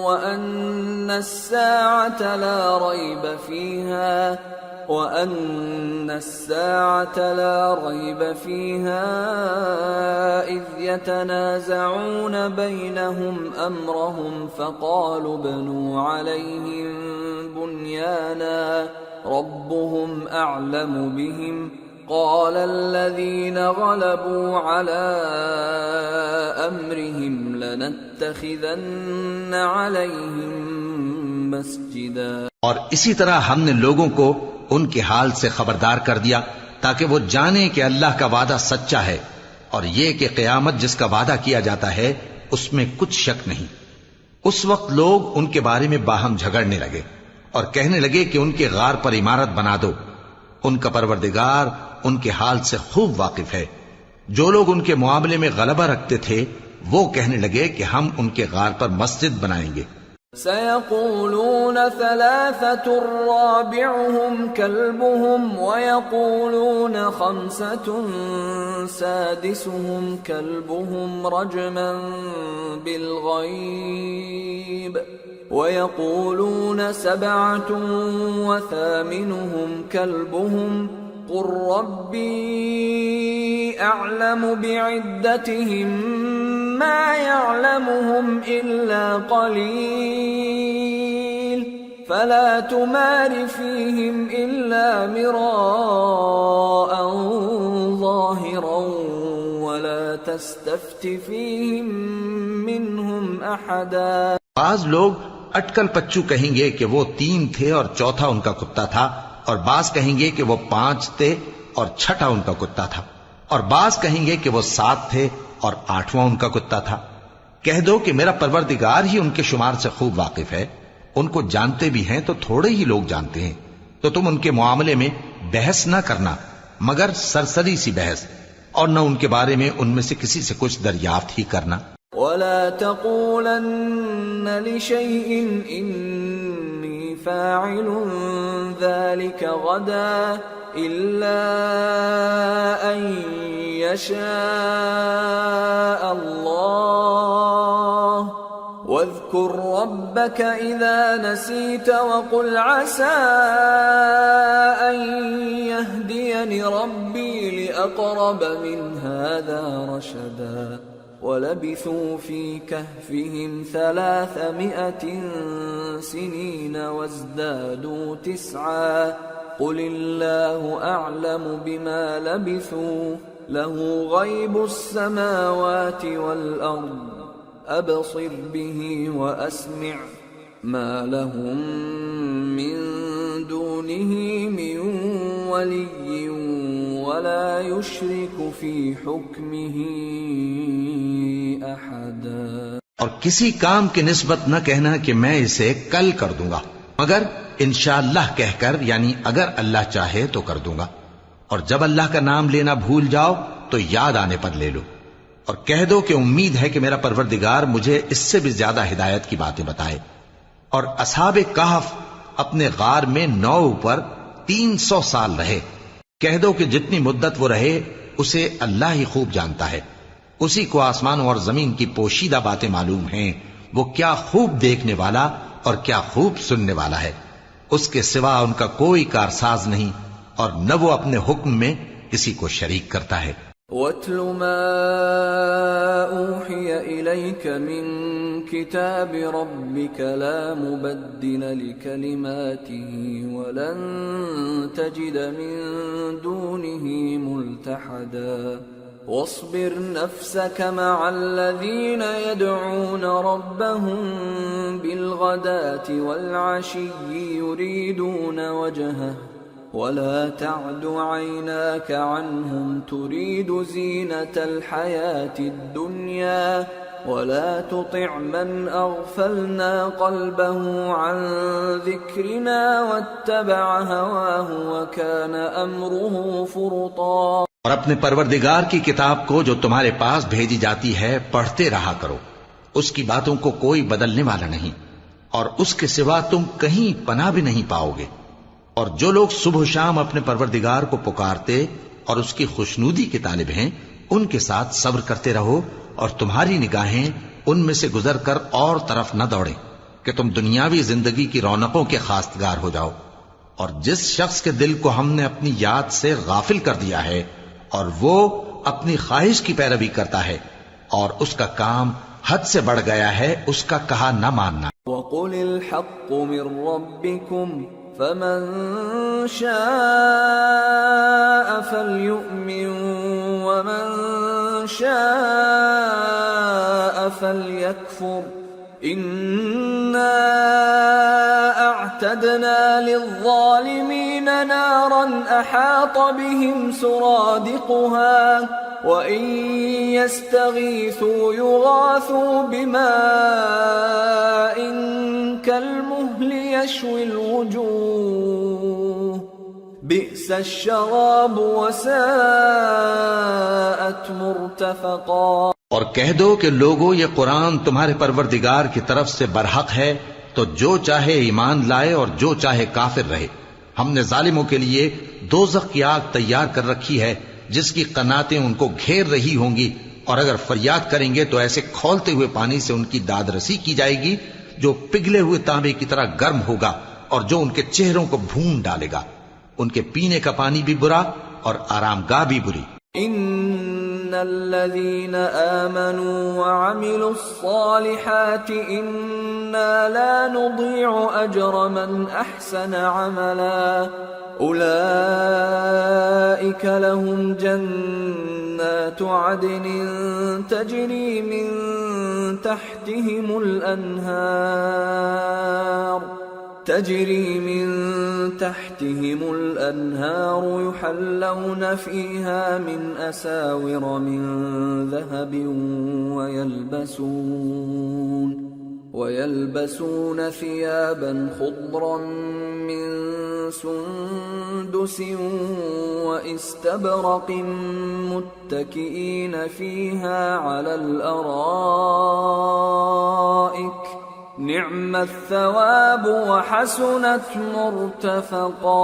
وَأَنَّ السَّاعَةَ لَا رَيْبَ فِيهَا إِذْ يَتَنَازَعُونَ بَيْنَهُمْ أَمْرَهُمْ فَقَالُوا ابْنُوا عَلَيْهِمْ بُنْيَانًا رَبُّهُمْ أَعْلَمُ بِهِمْ قَالَ الَّذِينَ غَلَبُوا عَلَى أَمْرِهِمْ لَنَتَّخِذَنَّ عَلَيْهِمْ مَسْجِدًا۔ اور اسی طرح ہم نے لوگوں کو ان کے حال سے خبردار کر دیا تاکہ وہ جانیں کہ اللہ کا وعدہ سچا ہے، اور یہ کہ قیامت جس کا وعدہ کیا جاتا ہے اس میں کچھ شک نہیں۔ اس وقت لوگ ان کے بارے میں باہم جھگڑنے لگے اور کہنے لگے کہ ان کے غار پر عمارت بنا دو۔ ان کا پروردگار ان کے حال سے خوب واقف ہے۔ جو لوگ ان کے معاملے میں غلبہ رکھتے تھے وہ کہنے لگے کہ ہم ان کے غار پر مسجد بنائیں گے۔ سَيَقُولُونَ ثَلَاثَةٌ رَابِعُهُمْ كَلْبُهُمْ وَيَقُولُونَ خَمْسَةٌ سَادِسُهُمْ كَلْبُهُمْ رَجْمًا بِالْغَيْبِ وَيَقُولُونَ سَبْعَةٌ وَثَامِنُهُمْ كَلْبُهُمْ قُل رَّبِّي أَعْلَمُ بِعِدَّتِهِم مَّا يَعْلَمُهُمْ إِلَّا قَلِيلٌ فَلَا تُمَارِ فِيهِمْ إِلَّا مِرَاءً ظَاهِرًا وَلَا تَسْتَفْتِ فِيهِم مِّنْهُمْ أَحَدًا۔ بعض لوگ اٹکل پچو کہیں گے کہ وہ 3 تھے اور چوتھا ان کا کتا تھا، اور بعض کہیں گے کہ وہ 5 تھے اور چھٹا ان کا کتا تھا، اور بعض کہیں گے کہ وہ 7 تھے اور 8واں ان کا کتا تھا۔ کہہ دو کہ میرا پروردگار ہی ان کے شمار سے خوب واقف ہے، ان کو جانتے بھی ہیں تو تھوڑے ہی لوگ جانتے ہیں، تو تم ان کے معاملے میں بحث نہ کرنا مگر سرسری سی بحث، اور نہ ان کے بارے میں ان میں سے کسی سے کچھ دریافت ہی کرنا۔ وَلَا تَقُولَنَّ لِشَيْءٍ إِنِّي فَاعِلٌ ذَلِكَ غَدًا إِلَّا أَن يَشَاءَ اللَّهُ وَاذْكُر رَّبَّكَ إِذَا نَسِيتَ وَقُلْ عَسَىٰ أَن يَهْدِيَنِ رَبِّي لِأَقْرَبَ مِنْ هَٰذَا رَشَدًا۔ وَلَبِثُوا فِي كَهْفِهِمْ 300 سِنِينَ وَازْدَادُوا 9 قُلِ اللَّهُ أَعْلَمُ بِمَا لَبِثُوا لَهُ غَيْبُ السَّمَاوَاتِ وَالْأَرْضِ أَبْصِرْ بِهِ وَأَسْمِعْ مَا لَهُم مِّن دُونِهِ مِن وَلِيٍّ وَلَا يُشْرِكُ فِي حُكْمِهِ أَحَدًا۔ اور کسی کام کی نسبت نہ کہنا کہ میں اسے کل کر دوں گا، مگر انشاءاللہ کہہ کر، یعنی اگر اللہ چاہے تو کر دوں گا، اور جب اللہ کا نام لینا بھول جاؤ تو یاد آنے پر لے لو، اور کہہ دو کہ امید ہے کہ میرا پروردگار مجھے اس سے بھی زیادہ ہدایت کی باتیں بتائے۔ اور اصحاب کہف اپنے غار میں 9 پر 300 سال رہے۔ کہہ دو کہ جتنی مدت وہ رہے اسے اللہ ہی خوب جانتا ہے، اسی کو آسمانوں اور زمین کی پوشیدہ باتیں معلوم ہیں، وہ کیا خوب دیکھنے والا اور کیا خوب سننے والا ہے۔ اس کے سوا ان کا کوئی کارساز نہیں، اور نہ وہ اپنے حکم میں کسی کو شریک کرتا ہے۔ وَاتْلُ مَا أُوحِيَ إِلَيْكَ مِن كِتَابِ رَبِّكَ لَا مُبَدِّلَ لِكَلِمَاتِهِ وَلَن تَجِدَ مِن دُونِهِ مُلْتَحَدًا وَاصْبِرْ نَفْسَكَ مَعَ الَّذِينَ يَدْعُونَ رَبَّهُم بِالْغَدَاةِ وَالْعَشِيِّ يُرِيدُونَ وَجْهَهُ وَلَا تَعْدُ عَيْنَاكَ عَنْهُمْ تُرِيدُ زِينَةَ الْحَيَاةِ الدُّنْيَا وَلَا تُطِعْ مَنْ أَغْفَلْنَا قَلْبَهُ عَنْ ذِكْرِنَا وَاتَّبَعَ هَوَاهُ وَكَانَ أَمْرُهُ فُرُطًا۔ اور اپنے پروردگار کی کتاب کو جو تمہارے پاس بھیجی جاتی ہے پڑھتے رہا کرو، اس کی باتوں کو کوئی بدلنے والا نہیں، اور اس کے سوا تم کہیں پناہ بھی نہیں پاؤ گے۔ اور جو لوگ صبح و شام اپنے پروردگار کو پکارتے اور اس کی خوشنودی کے طالب ہیں، ان کے ساتھ صبر کرتے رہو، اور تمہاری نگاہیں ان میں سے گزر کر اور طرف نہ دوڑیں کہ تم دنیاوی زندگی کی رونقوں کے خواستگار ہو جاؤ۔ اور جس شخص کے دل کو ہم نے اپنی یاد سے غافل کر دیا ہے اور وہ اپنی خواہش کی پیروی کرتا ہے اور اس کا کام حد سے بڑھ گیا ہے، اس کا کہا نہ ماننا۔ وَقُلِ الْحَقُّ مِنْ رَبِّكُمْ فَمَنْ شَاءَ فَلْيُؤْمِنْ وَمَنْ شَاءَ فَلْيَكْفُرْ إِنَّا أَعْتَدْنَا لِلظَّالِمِينَ نَارًا أَحَاطَ بِهِمْ سُرَادِقُهَا وَإِنْ يَسْتَغِيثُوا يُغَاثُوا بِمَاءٍ كَالْمُهْلِ يَشْوِي الْوُجُوهَ بِئْسَ الشَّرَابُ وَسَاءَتْ مُرْتَفَقًا۔ اور کہہ دو کہ لوگو، یہ قرآن تمہارے پروردگار کی طرف سے برحق ہے، تو جو چاہے ایمان لائے اور جو چاہے کافر رہے۔ ہم نے ظالموں کے لیے دوزخ کی آگ تیار کر رکھی ہے جس کی قناتیں ان کو گھیر رہی ہوں گی، اور اگر فریاد کریں گے تو ایسے کھولتے ہوئے پانی سے ان کی داد رسی کی جائے گی جو پگھلے ہوئے تانبے کی طرح گرم ہوگا اور جو ان کے چہروں کو بھون ڈالے گا۔ ان کے پینے کا پانی بھی برا اور آرام گاہ بھی بری۔ ان الذين آمنوا وعملوا الصالحات انا لا نضيع اجر من احسن عملا اولئك لهم جنات عدن تجري من تحتهم الأنهار يحلون فيها من أساور من ذهب ويلبسون ثيابا خضرا من سندس واستبرق متكئين فيها على الأرائك نعم الثواب وحسنت مرتفقا۔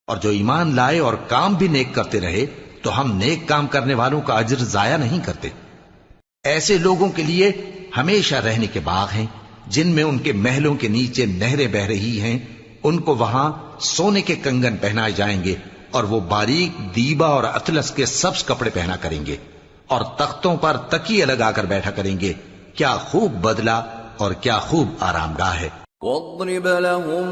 اور جو ایمان لائے اور کام بھی نیک کرتے رہے تو ہم نیک کام کرنے والوں کا اجر ضائع نہیں کرتے۔ ایسے لوگوں کے لیے ہمیشہ رہنے کے باغ ہیں جن میں ان کے محلوں کے نیچے نہریں بہ رہی ہیں، ان کو وہاں سونے کے کنگن پہنائے جائیں گے اور وہ باریک دیبا اور اطلس کے سبز کپڑے پہنا کریں گے اور تختوں پر تکیے لگا کر بیٹھا کریں گے۔ کیا خوب بدلہ اور کیا خوب آرام گاہ ہے۔ واضرب لهم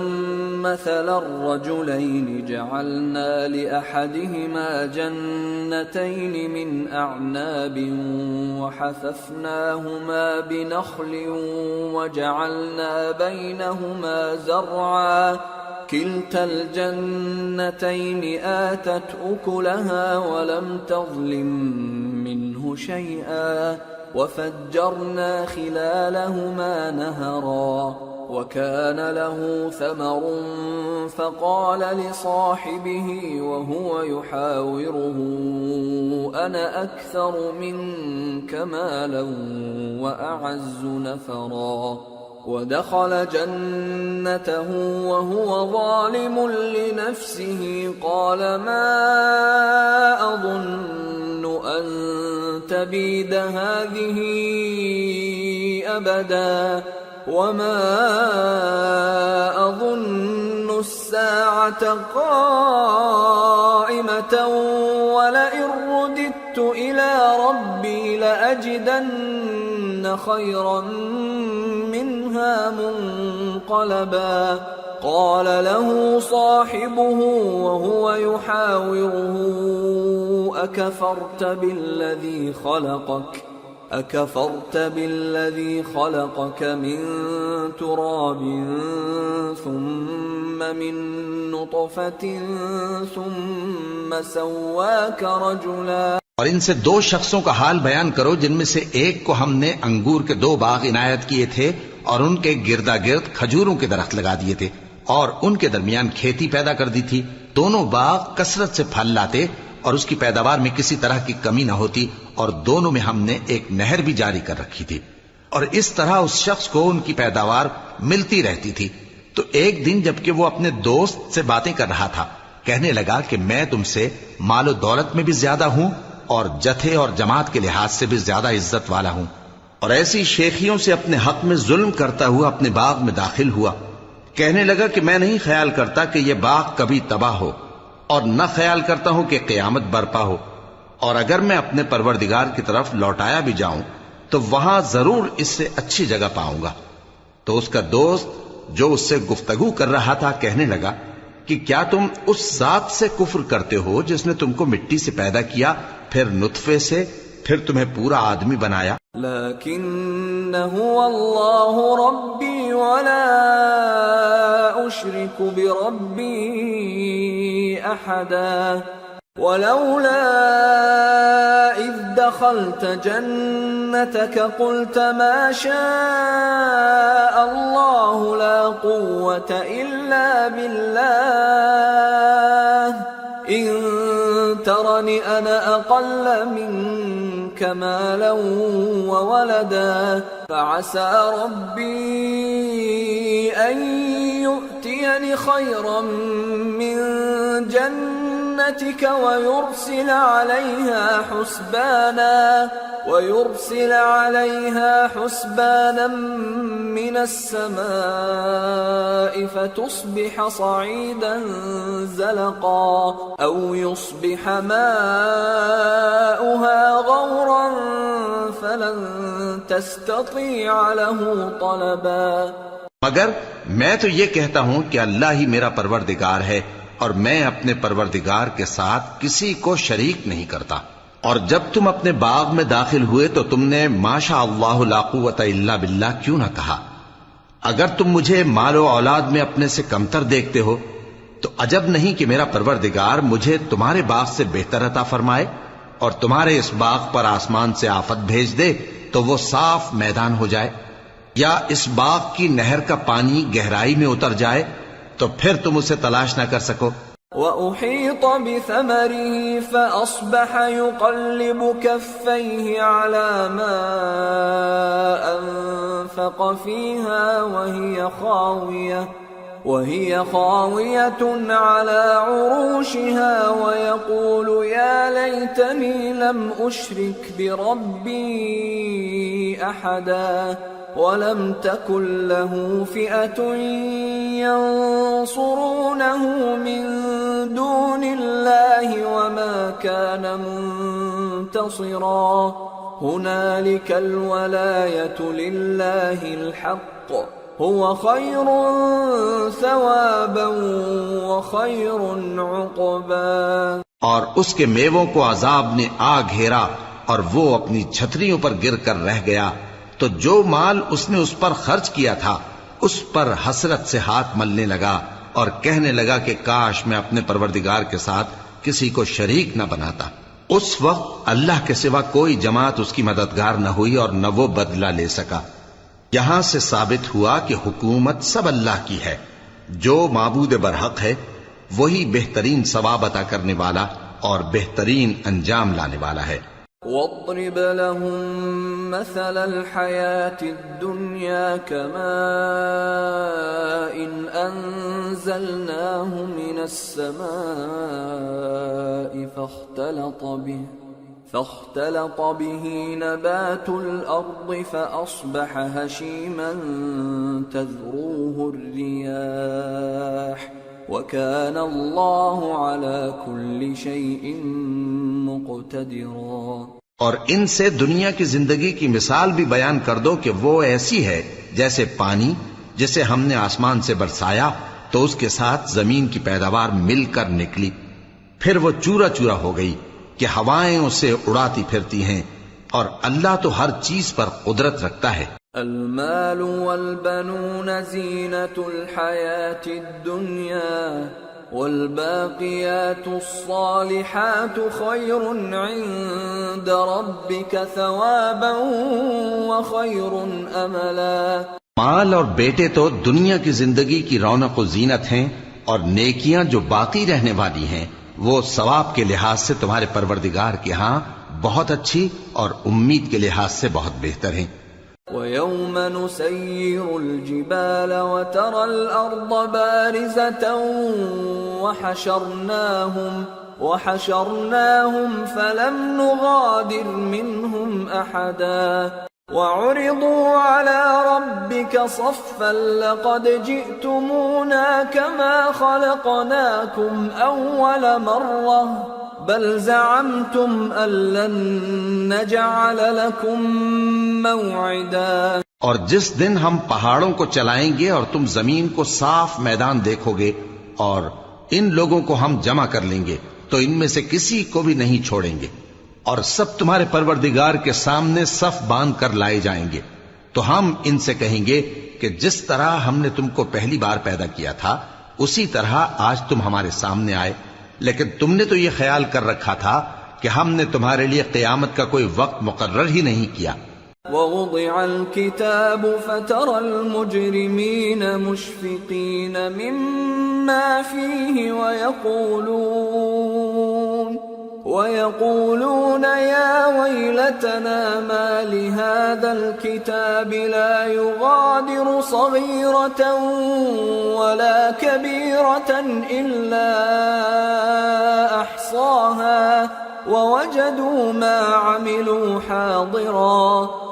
مثل الرجلين جعلنا لأحدهما جنتين من أعناب وحففناهما بنخل وجعلنا بينهما زرعا كلتا الجنتين آتت أكلها ولم تظلم منه شيئا وفجرنا خلالهما نهرا وكان له ثمر فقال لصاحبه وهو يحاوره أنا أكثر منك مالا وأعز نفرا ودخل جنته وهو ظالم لنفسه قال ما أظن أن تبيد هذه أبدا وما أظن الساعة قائمة ولئن رددت إلى ربي لأجدن خيرا منها منقلبا قال له صاحبه وهو يحاوره أكفرت بالذي خلقك من تراب ثم من نطفة ثم سواك رجلا۔ اور ان سے دو شخصوں کا حال بیان کرو جن میں سے ایک کو ہم نے انگور کے 2 باغ عنایت کیے تھے اور ان کے گردا گرد کھجوروں کے درخت لگا دیے تھے اور ان کے درمیان کھیتی پیدا کر دی تھی۔ دونوں باغ کثرت سے پھل لاتے اور اس کی پیداوار میں کسی طرح کی کمی نہ ہوتی، اور دونوں میں ہم نے ایک نہر بھی جاری کر رکھی تھی۔ اور اس طرح اس شخص کو ان کی پیداوار ملتی رہتی تھی. تو ایک دن جبکہ وہ اپنے دوست سے باتیں کر رہا تھا، کہنے لگا کہ میں تم سے مال و دولت میں بھی زیادہ ہوں اور جتھے اور جماعت کے لحاظ سے بھی زیادہ عزت والا ہوں، اور ایسی شیخیوں سے اپنے حق میں ظلم کرتا ہوا اپنے باغ میں داخل ہوا. کہنے لگا کہ میں نہیں خیال کرتا کہ یہ باغ کبھی تباہ ہو، اور نہ خیال کرتا ہوں کہ قیامت برپا ہو، اور اگر میں اپنے پروردگار کی طرف لوٹایا بھی جاؤں تو وہاں ضرور اس سے اچھی جگہ پاؤں گا. تو اس کا دوست جو اس سے گفتگو کر رہا تھا کہنے لگا کہ کیا تم اس ذات سے کفر کرتے ہو جس نے تم کو مٹی سے پیدا کیا، پھر نطفے سے، پھر تمہیں پورا آدمی بنایا؟ لیکن هو اللہ ربی ولا اشرک بربی احدا ولولا اذ دخلت جنتك قلت ما شاء الله لا قوة الا بالله ان ترني انا اقل منك مالا وولدا فعسى ربي ان يؤتيني خيرا من جنتك ويرسل عليها حسبانا من السماء فتصبح صعيدا زلقا او يصبح ماؤها غورا فلن تستطيع له طلبا. مگر میں تو یہ کہتا ہوں کہ اللہ ہی میرا پروردگار ہے، اور میں اپنے پروردگار کے ساتھ کسی کو شریک نہیں کرتا. اور جب تم اپنے باغ میں داخل ہوئے تو تم نے ماشاء اللہ لا قوت الا باللہ کیوں نہ کہا؟ اگر تم مجھے مال و اولاد میں اپنے سے کمتر دیکھتے ہو تو عجب نہیں کہ میرا پروردگار مجھے تمہارے باغ سے بہتر عطا فرمائے اور تمہارے اس باغ پر آسمان سے آفت بھیج دے تو وہ صاف میدان ہو جائے، یا اس باغ کی نہر کا پانی گہرائی میں اتر جائے تو پھر تم اسے تلاش نہ کر سکو. وَأُحِيطَ بِثَمَرِهِ فَأَصْبَحَ يُقَلِّبُ كَفَّيْهِ عَلَى مَا أَنفَقَ فِيهَا وَهِيَ خَاوِيَةٌ عَلَى عُرُوشِهَا وَيَقُولُ يَا لَيْتَنِي لَمْ أُشْرِكْ بِرَبِّي أَحَدًا وَلَمْ تَكُنْ لَهُ فِئَةٌ يَنصُرُونَهُ مِنْ دُونِ اللَّهِ وَمَا كَانَ مُنْتَصِرًا. هُنَالِكَ الْوَلَايَةُ لِلَّهِ الْحَقِّ هُوَ خَيْرٌ ثَوَابًا وَخَيْرٌ عُقْبًا. اور اس کے میووں کو عذاب نے آ گھیرا اور وہ اپنی چھتریوں پر گر کر رہ گیا، تو جو مال اس نے اس پر خرچ کیا تھا اس پر حسرت سے ہاتھ ملنے لگا اور کہنے لگا کہ کاش میں اپنے پروردگار کے ساتھ کسی کو شریک نہ بناتا. اس وقت اللہ کے سوا کوئی جماعت اس کی مددگار نہ ہوئی اور نہ وہ بدلہ لے سکا. یہاں سے ثابت ہوا کہ حکومت سب اللہ کی ہے. جو معبود برحق ہے وہی بہترین ثواب عطا کرنے والا اور بہترین انجام لانے والا ہے. وَاضْرِبْ لَهُم مَّثَلَ الْحَيَاةِ الدُّنْيَا كَمَاءٍ أَنزَلْنَاهُ مِنَ السَّمَاءِ فاختلط به نبات الأرض فأصبح هشيما تذروه الرياح وكان الله على كل شيء مقتدرا. اور ان سے دنیا کی زندگی کی مثال بھی بیان کر دو کہ وہ ایسی ہے جیسے پانی جسے ہم نے آسمان سے برسایا تو اس کے ساتھ زمین کی پیداوار مل کر نکلی، پھر وہ چورا چورا ہو گئی کہ ہوائیں اسے اڑاتی پھرتی ہیں، اور اللہ تو ہر چیز پر قدرت رکھتا ہے. المال والبنون زینة الحیاة الدنیا والباقیات الصالحات خیر عند ربک ثوابا وخیر املا. مال اور بیٹے تو دنیا کی زندگی کی رونق و زینت ہیں، اور نیکیاں جو باقی رہنے والی ہیں وہ ثواب کے لحاظ سے تمہارے پروردگار کے ہاں بہت اچھی اور امید کے لحاظ سے بہت بہتر ہیں. وَيَوْمَ نُسَيِّرُ الْجِبَالَ وَتَرَى الْأَرْضَ بَارِزَةً وَحَشَرْنَاهُمْ فَلَمْ نُغَادِرْ مِنْهُمْ أَحَدًا وَعُرِضُوا عَلَى رَبِّكَ صَفًّا لَقَدْ جِئْتُمُونَا كَمَا خَلَقْنَاكُمْ أَوَّلَ مَرَّةٍ بَلْ زَعَمْتُمْ أَن لَّن نَّجْعَلَ لَكُم مَّوْعِدًا۔ اور جس دن ہم پہاڑوں کو چلائیں گے اور تم زمین کو صاف میدان دیکھو گے اور ان لوگوں کو ہم جمع کر لیں گے تو ان میں سے کسی کو بھی نہیں چھوڑیں گے، اور سب تمہارے پروردگار کے سامنے صف باندھ کر لائے جائیں گے، تو ہم ان سے کہیں گے کہ جس طرح ہم نے تم کو پہلی بار پیدا کیا تھا اسی طرح آج تم ہمارے سامنے آئے، لیکن تم نے تو یہ خیال کر رکھا تھا کہ ہم نے تمہارے لیے قیامت کا کوئی وقت مقرر ہی نہیں کیا۔ وَوُضِعَ الْكِتَابُ فَتَرَى الْمُجْرِمِينَ مُشْفِقِينَ مِمَّا فِيهِ وَيَقُولُونَ يَا وَيْلَتَنَا مَا لِهَذَا الْكِتَابِ لَا يُغَادِرُ صَغِيرَةً وَلَا كَبِيرَةً إِلَّا أَحْصَاهَا وَوَجَدُوا مَا عَمِلُوا حَاضِرًا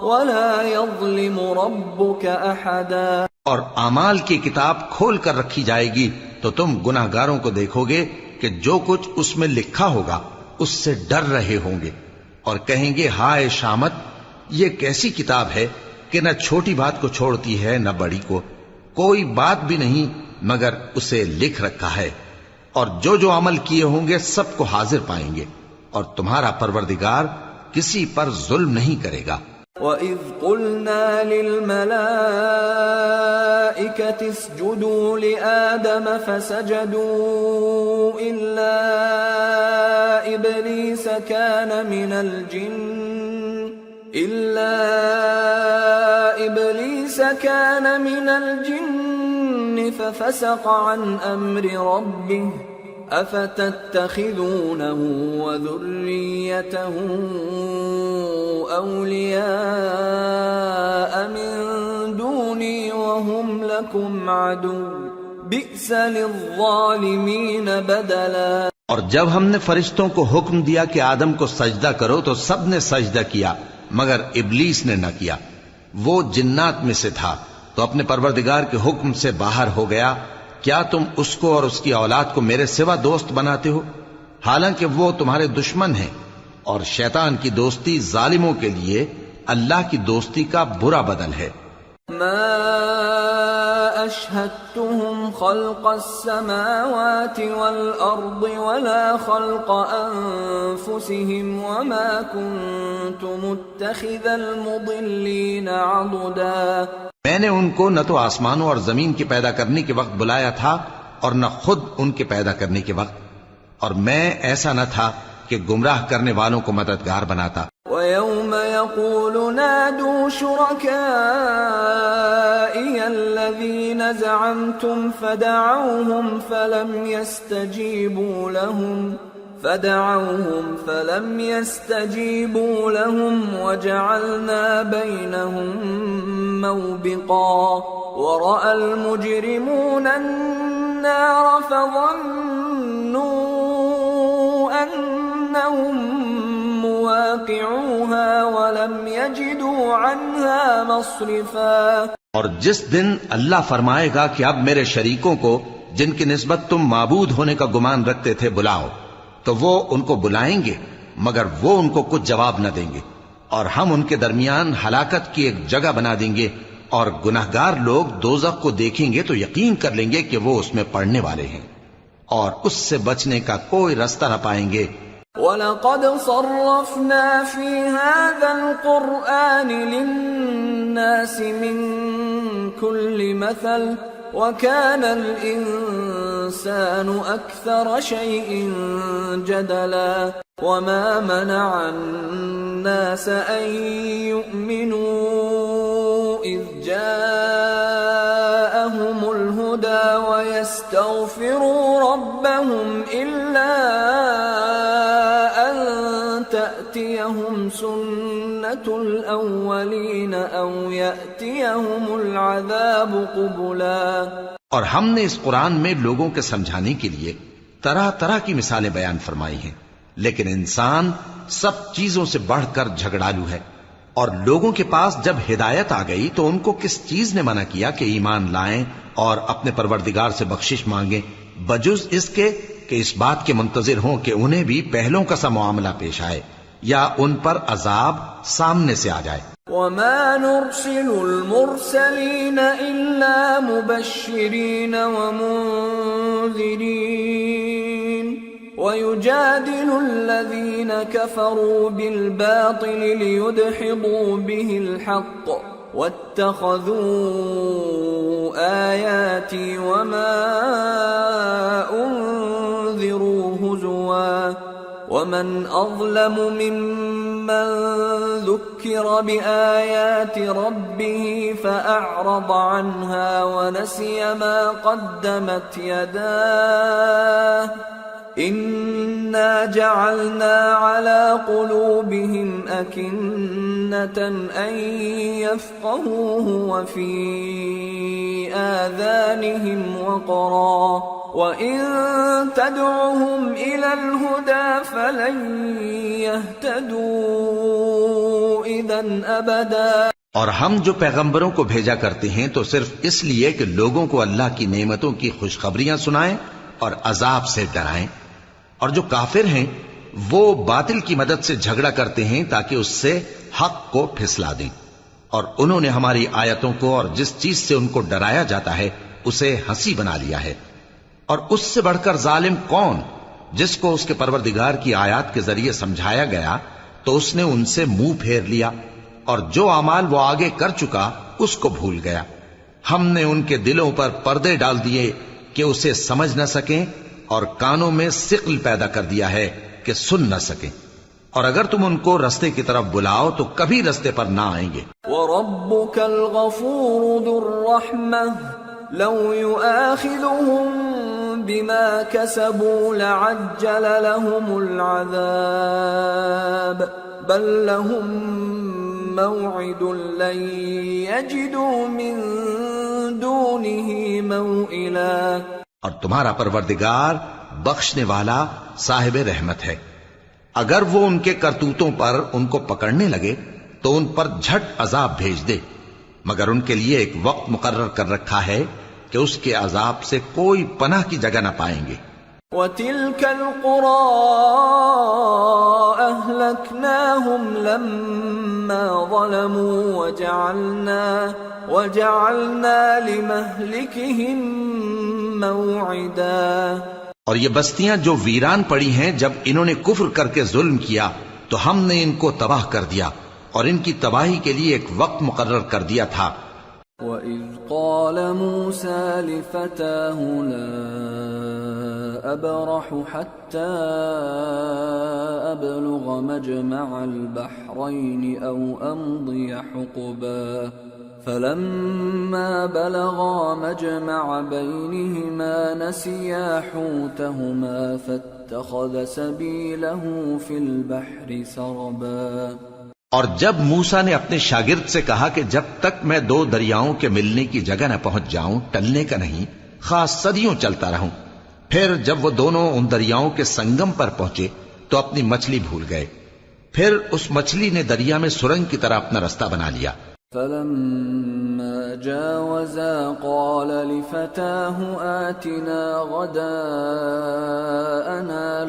وَلَا يَظْلِمُ رَبُّكَ أَحَدًا۔ اور اعمال کی کتاب کھول کر رکھی جائے گی تو تم گناہگاروں کو دیکھو گے کہ جو کچھ اس میں لکھا ہوگا اس سے ڈر رہے ہوں گے اور کہیں گے ہائے شامت، یہ کیسی کتاب ہے کہ نہ چھوٹی بات کو چھوڑتی ہے نہ بڑی کو، کوئی بات بھی نہیں مگر اسے لکھ رکھا ہے، اور جو جو عمل کیے ہوں گے سب کو حاضر پائیں گے، اور تمہارا پروردگار کسی پر ظلم نہیں کرے گا۔ وَإِذْ قُلْنَا لِلْمَلَائِكَةِ اسْجُدُوا لِآدَمَ فَسَجَدُوا إِلَّا إِبْلِيسَ كَانَ مِنَ الْجِنِّ فَفَسَقَ عَنْ أَمْرِ رَبِّهِ أَفَتَتَّخِذُونَهُ وَذُرِّيَّتَهُ أَوْلِيَاءَ مِن دُونِي وَهُمْ لَكُمْ عَدُوٌّ بِئْسَ لِلظَّالِمِينَ بَدَلًا۔ اور جب ہم نے فرشتوں کو حکم دیا کہ آدم کو سجدہ کرو تو سب نے سجدہ کیا مگر ابلیس نے نہ کیا، وہ جنات میں سے تھا تو اپنے پروردگار کے حکم سے باہر ہو گیا۔ کیا تم اس کو اور اس کی اولاد کو میرے سوا دوست بناتے ہو، حالانکہ وہ تمہارے دشمن ہیں، اور شیطان کی دوستی ظالموں کے لیے اللہ کی دوستی کا برا بدل ہے۔ ما أشهدتهم خلق السماوات والأرض ولا خلق أنفسهم وما كنت متخذ المضلين عضدا۔ میں نے ان کو نہ تو آسمانوں اور زمین کے پیدا کرنے کے وقت بلایا تھا اور نہ خود ان کے پیدا کرنے کے وقت، اور میں ایسا نہ تھا کہ گمراہ کرنے والوں کو مددگار بناتا۔ وَيَوْمَ يَقُولُ نَادُوا شُرَكَائِيَ الَّذِينَ زَعَمْتُمْ فَدَعَوْهُمْ فَلَمْ يَسْتَجِيبُوا لَهُمْ وَجَعَلْنَا بَيْنَهُمْ مَوْبِقًا وَرَأَى الْمُجْرِمُونَ النَّارَ فَظَنُّوا أَنَّهُمْ مُوَاقِعُوهَا وَلَمْ يَجِدُوا عَنْهَا مَصْرِفًا۔ اور جس دن اللہ فرمائے گا کہ اب میرے شریکوں کو جن کی نسبت تم معبود ہونے کا گمان رکھتے تھے بلاؤ، تو وہ ان کو بلائیں گے مگر وہ ان کو کچھ جواب نہ دیں گے، اور ہم ان کے درمیان ہلاکت کی ایک جگہ بنا دیں گے، اور گناہگار لوگ دوزخ کو دیکھیں گے تو یقین کر لیں گے کہ وہ اس میں پڑنے والے ہیں، اور اس سے بچنے کا کوئی رستہ نہ پائیں گے۔ وَلَقَدْ صَرَّفْنَا فِي هَذَا الْقُرْآنِ لِلنَّاسِ مِنْ كُلِّ مَثَلٍ وَكَانَ الْإِنسَانُ أَكْثَرَ شَيْءٍ جَدَلًا وَمَا مَنَعَ النَّاسَ أَن يُؤْمِنُوا إِذْ جَاءَهُمُ الْهُدَى وَيَسْتَغْفِرُوا رَبَّهُمْ إِلَّا أَن تأتيهم سنة الأولين أو يأتيهم العذاب قبلا۔ اور ہم نے اس قرآن میں لوگوں کے سمجھانے کے لیے طرح طرح کی مثالیں بیان فرمائی ہیں، لیکن انسان سب چیزوں سے بڑھ کر جھگڑالو ہے، اور لوگوں کے پاس جب ہدایت آ گئی تو ان کو کس چیز نے منع کیا کہ ایمان لائیں اور اپنے پروردگار سے بخشش مانگیں، بجز اس کے کہ اس بات کے منتظر ہوں کہ انہیں بھی پہلوں کا سا معاملہ پیش آئے یا ان پر عذاب سامنے سے آ جائے۔ وما نرسل المرسلين إلا مبشرين ومنذرين ويجادل الذين كفروا بالباطل ليدحضوا به الحق واتخذوا آياتي وما أنذروا هزوا ومن أظلم ممن ذكر بآيات ربه فأعرض عنها ونسي ما قدمت يداه إنا جعلنا على قلوبهم أكنة أن يفقهوه وفي آذانهم وقرا وإن تدعهم إلى الهدى فلن يهتدوا إذا أبدا۔ اور ہم جو پیغمبروں کو بھیجا کرتے ہیں تو صرف اس لیے کہ لوگوں کو اللہ کی نعمتوں کی خوشخبریاں سنائیں اور عذاب سے ڈرائیں، اور جو کافر ہیں وہ باطل کی مدد سے جھگڑا کرتے ہیں تاکہ اس سے حق کو پھسلا دیں، اور انہوں نے ہماری آیتوں کو اور جس چیز سے ان کو ڈرایا جاتا ہے اسے ہنسی بنا لیا ہے۔ اور اس سے بڑھ کر ظالم کون، جس کو اس کے پروردگار کی آیات کے ذریعے سمجھایا گیا تو اس نے ان سے منہ پھیر لیا، اور جو اعمال وہ آگے کر چکا اس کو بھول گیا۔ ہم نے ان کے دلوں پر پردے ڈال دیے کہ اسے سمجھ نہ سکیں، اور کانوں میں ثقل پیدا کر دیا ہے کہ سن نہ سکیں، اور اگر تم ان کو رستے کی طرف بلاؤ تو کبھی رستے پر نہ آئیں گے۔ وَرَبُّكَ الْغَفُورُ ذُو الرَّحْمَةِ لَوْ يُؤَاخِذُهُم بِمَا كَسَبُوا لَعَجَّلَ لَهُمُ الْعَذَابَ بَل لَّهُم مَّوْعِدٌ لَّن يَجِدُوا مِن دُونِهِ مَوْئِلًا۔ اور تمہارا پروردگار بخشنے والا صاحب رحمت ہے، اگر وہ ان کے کرتوتوں پر ان کو پکڑنے لگے تو ان پر جھٹ عذاب بھیج دے، مگر ان کے لیے ایک وقت مقرر کر رکھا ہے کہ اس کے عذاب سے کوئی پناہ کی جگہ نہ پائیں گے۔ وَتِلْكَ الْقُرَىٰ أَهْلَكْنَاهُمْ لَمَّا ظَلَمُوا وَجَعَلْنَا لِمَهْلِكِهِمْ مَوْعِدًا۔ اور یہ بستیاں جو ویران پڑی ہیں جب انہوں نے کفر کر کے ظلم کیا تو ہم نے ان کو تباہ کر دیا، اور ان کی تباہی کے لیے ایک وقت مقرر کر دیا تھا۔ وَإِذْ قَالَ مُوسَى لِفَتَاهُ لَا أَبْرَحُ حَتَّى أَبْلُغَ مَجْمَعَ الْبَحْرَيْنِ أَوْ أَمْضِيَ حُقُبًا فَلَمَّا بَلَغَا مَجْمَعَ بَيْنِهِمَا نَسِيَا حُوتَهُمَا فَاتَّخَذَ سَبِيلَهُ فِي الْبَحْرِ سَرَبًا۔ اور جب موسیٰ نے اپنے شاگرد سے کہا کہ جب تک میں دو دریاؤں کے ملنے کی جگہ نہ پہنچ جاؤں ٹلنے کا نہیں، خاص صدیوں چلتا رہوں، پھر جب وہ دونوں ان دریاؤں کے سنگم پر پہنچے تو اپنی مچھلی بھول گئے، پھر اس مچھلی نے دریا میں سرنگ کی طرح اپنا رستہ بنا لیا۔ فَلَمَّا جَاوَزَا قَالَ لِفَتَاهُ آتِنَا غَدَاءَنَا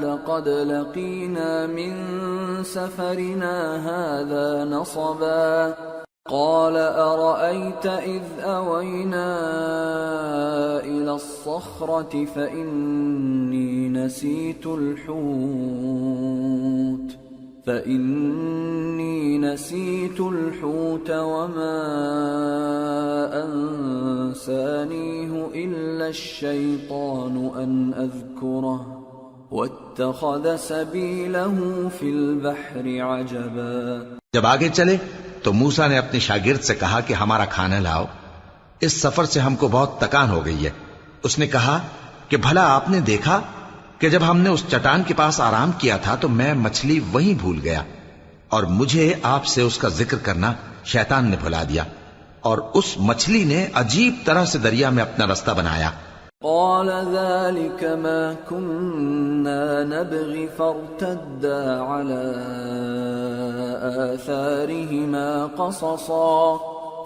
لَقَدْ لَقِينَا مِن سَفَرِنَا هَذَا نَصَبًا قَالَ أَرَأَيْتَ إِذْ أَوَيْنَا إِلَى الصَّخْرَةِ فَإِنِّي نسيت الحوت وما أنسانيه إلا الشيطان أن أذكره واتخذ سبيله في البحر عجبا۔ جب آگے چلے تو موسیٰ نے اپنے شاگرد سے کہا کہ ہمارا کھانا لاؤ، اس سفر سے ہم کو بہت تکان ہو گئی ہے۔ اس نے کہا کہ بھلا آپ نے دیکھا کہ جب ہم نے اس چٹان کے پاس آرام کیا تھا تو میں مچھلی وہیں بھول گیا، اور مجھے آپ سے اس کا ذکر کرنا شیطان نے بھلا دیا، اور اس مچھلی نے عجیب طرح سے دریا میں اپنا رستہ بنایا۔ قال ذلك ما كنا نبغي فارتدا على آثارهما قصصا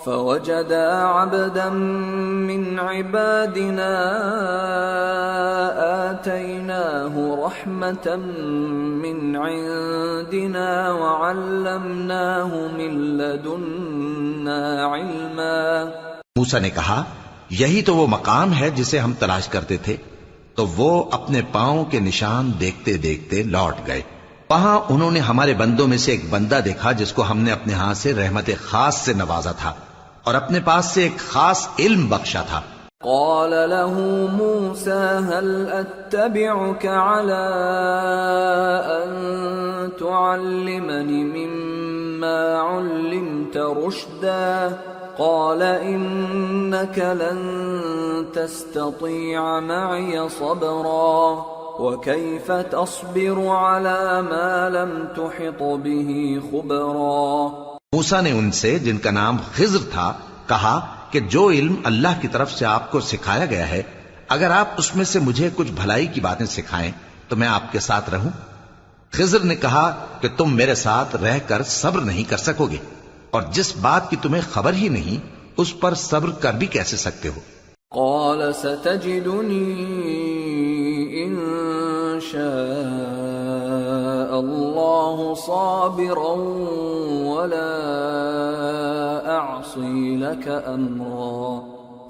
فوجدا عبدا من عبادنا آتيناه رحمة من عندنا وعلمناه من لدنا علما۔ موسیٰ نے کہا یہی تو وہ مقام ہے جسے ہم تلاش کرتے تھے، تو وہ اپنے پاؤں کے نشان دیکھتے دیکھتے لوٹ گئے۔ وہاں انہوں نے ہمارے بندوں میں سے ایک بندہ دیکھا جس کو ہم نے اپنے ہاں سے رحمت خاص سے نوازا تھا اور اپنے پاس سے ایک خاص علم بخشا تھا۔ قال له موسى هل أتبعك على أن تعلمني مما علمت رشدا قال إنك لن تستطيع معي صبرا وكيف تصبر على ما لم تحط به خبرا۔ موسیٰ نے ان سے جن کا نام خضر تھا کہا کہ جو علم اللہ کی طرف سے آپ کو سکھایا گیا ہے، اگر آپ اس میں سے مجھے کچھ بھلائی کی باتیں سکھائیں تو میں آپ کے ساتھ رہوں۔ خضر نے کہا کہ تم میرے ساتھ رہ کر صبر نہیں کر سکو گے، اور جس بات کی تمہیں خبر ہی نہیں اس پر صبر کر بھی کیسے سکتے ہو؟ قال ستجدني إن شاء الله صابرا ولا أعصي لك أمرا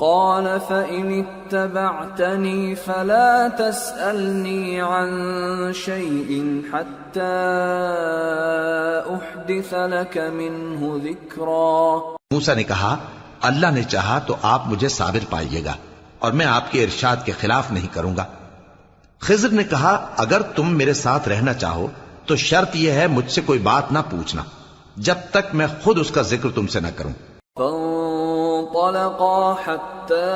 قال فإن اتبعتني فلا تسألني عن شيء حتى أحدث لك منه ذكرا۔ موسیٰ نے کہا اللہ نے چاہا تو آپ مجھے صابر پائیے گا اور میں آپ کے ارشاد کے خلاف نہیں کروں گا۔ خضر نے کہا اگر تم میرے ساتھ رہنا چاہو تو شرط یہ ہے مجھ سے کوئی بات نہ پوچھنا جب تک میں خود اس کا ذکر تم سے نہ کروں۔ فانطلقا حتى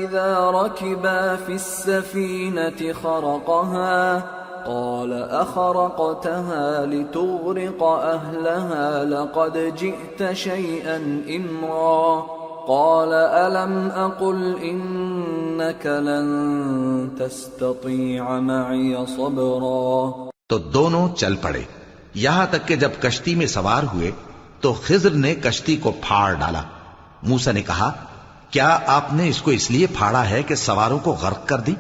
إذا ركبا في السفينة خرقها قال أخرقتها لتغرق أهلها لقد جئت شيئا إمرا قال ألم أقل إنك لن تستطيع معي صبرا۔ تو دونوں چل پڑے یہاں تک کہ جب کشتی میں سوار ہوئے تو خضر نے کشتی کو پھاڑ ڈالا۔ موسیٰ نے کہا کیا آپ نے اس کو اس لیے پھاڑا ہے کہ سواروں کو غرق کر دی؟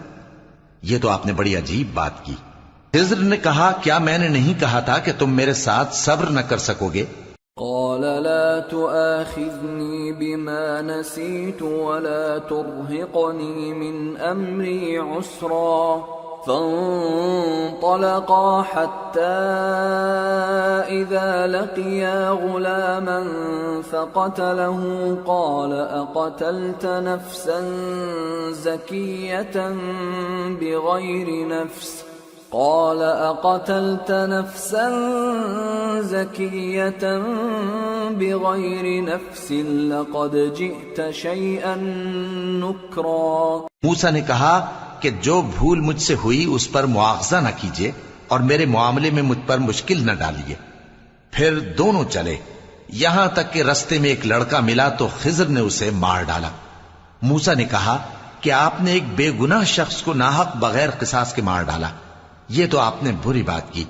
یہ تو آپ نے بڑی عجیب بات کی۔ خضر نے کہا کیا میں نے نہیں کہا تھا کہ تم میرے ساتھ صبر نہ کر سکو گے؟ قال لا تؤاخذني بما نسيت ولا ترهقني من أمري عسرا فانطلقا حتى إذا لقيا غلاما فقتله قال أقتلت نفسا زكية بغير نفس قال أقتلت نفسا زكية بغير نفس لقد جئت شيئا نكرا۔ موسیٰ نے کہا کہ جو بھول مجھ سے ہوئی اس پر مواخذہ نہ کیجیے اور میرے معاملے میں مجھ پر مشکل نہ ڈالیے۔ پھر دونوں چلے یہاں تک کہ رستے میں ایک لڑکا ملا تو خضر نے اسے مار ڈالا۔ موسیٰ نے کہا کہ آپ نے ایک بے گناہ شخص کو ناحق بغیر قصاص کے مار ڈالا، یہ تو آپ نے بری بات کی۔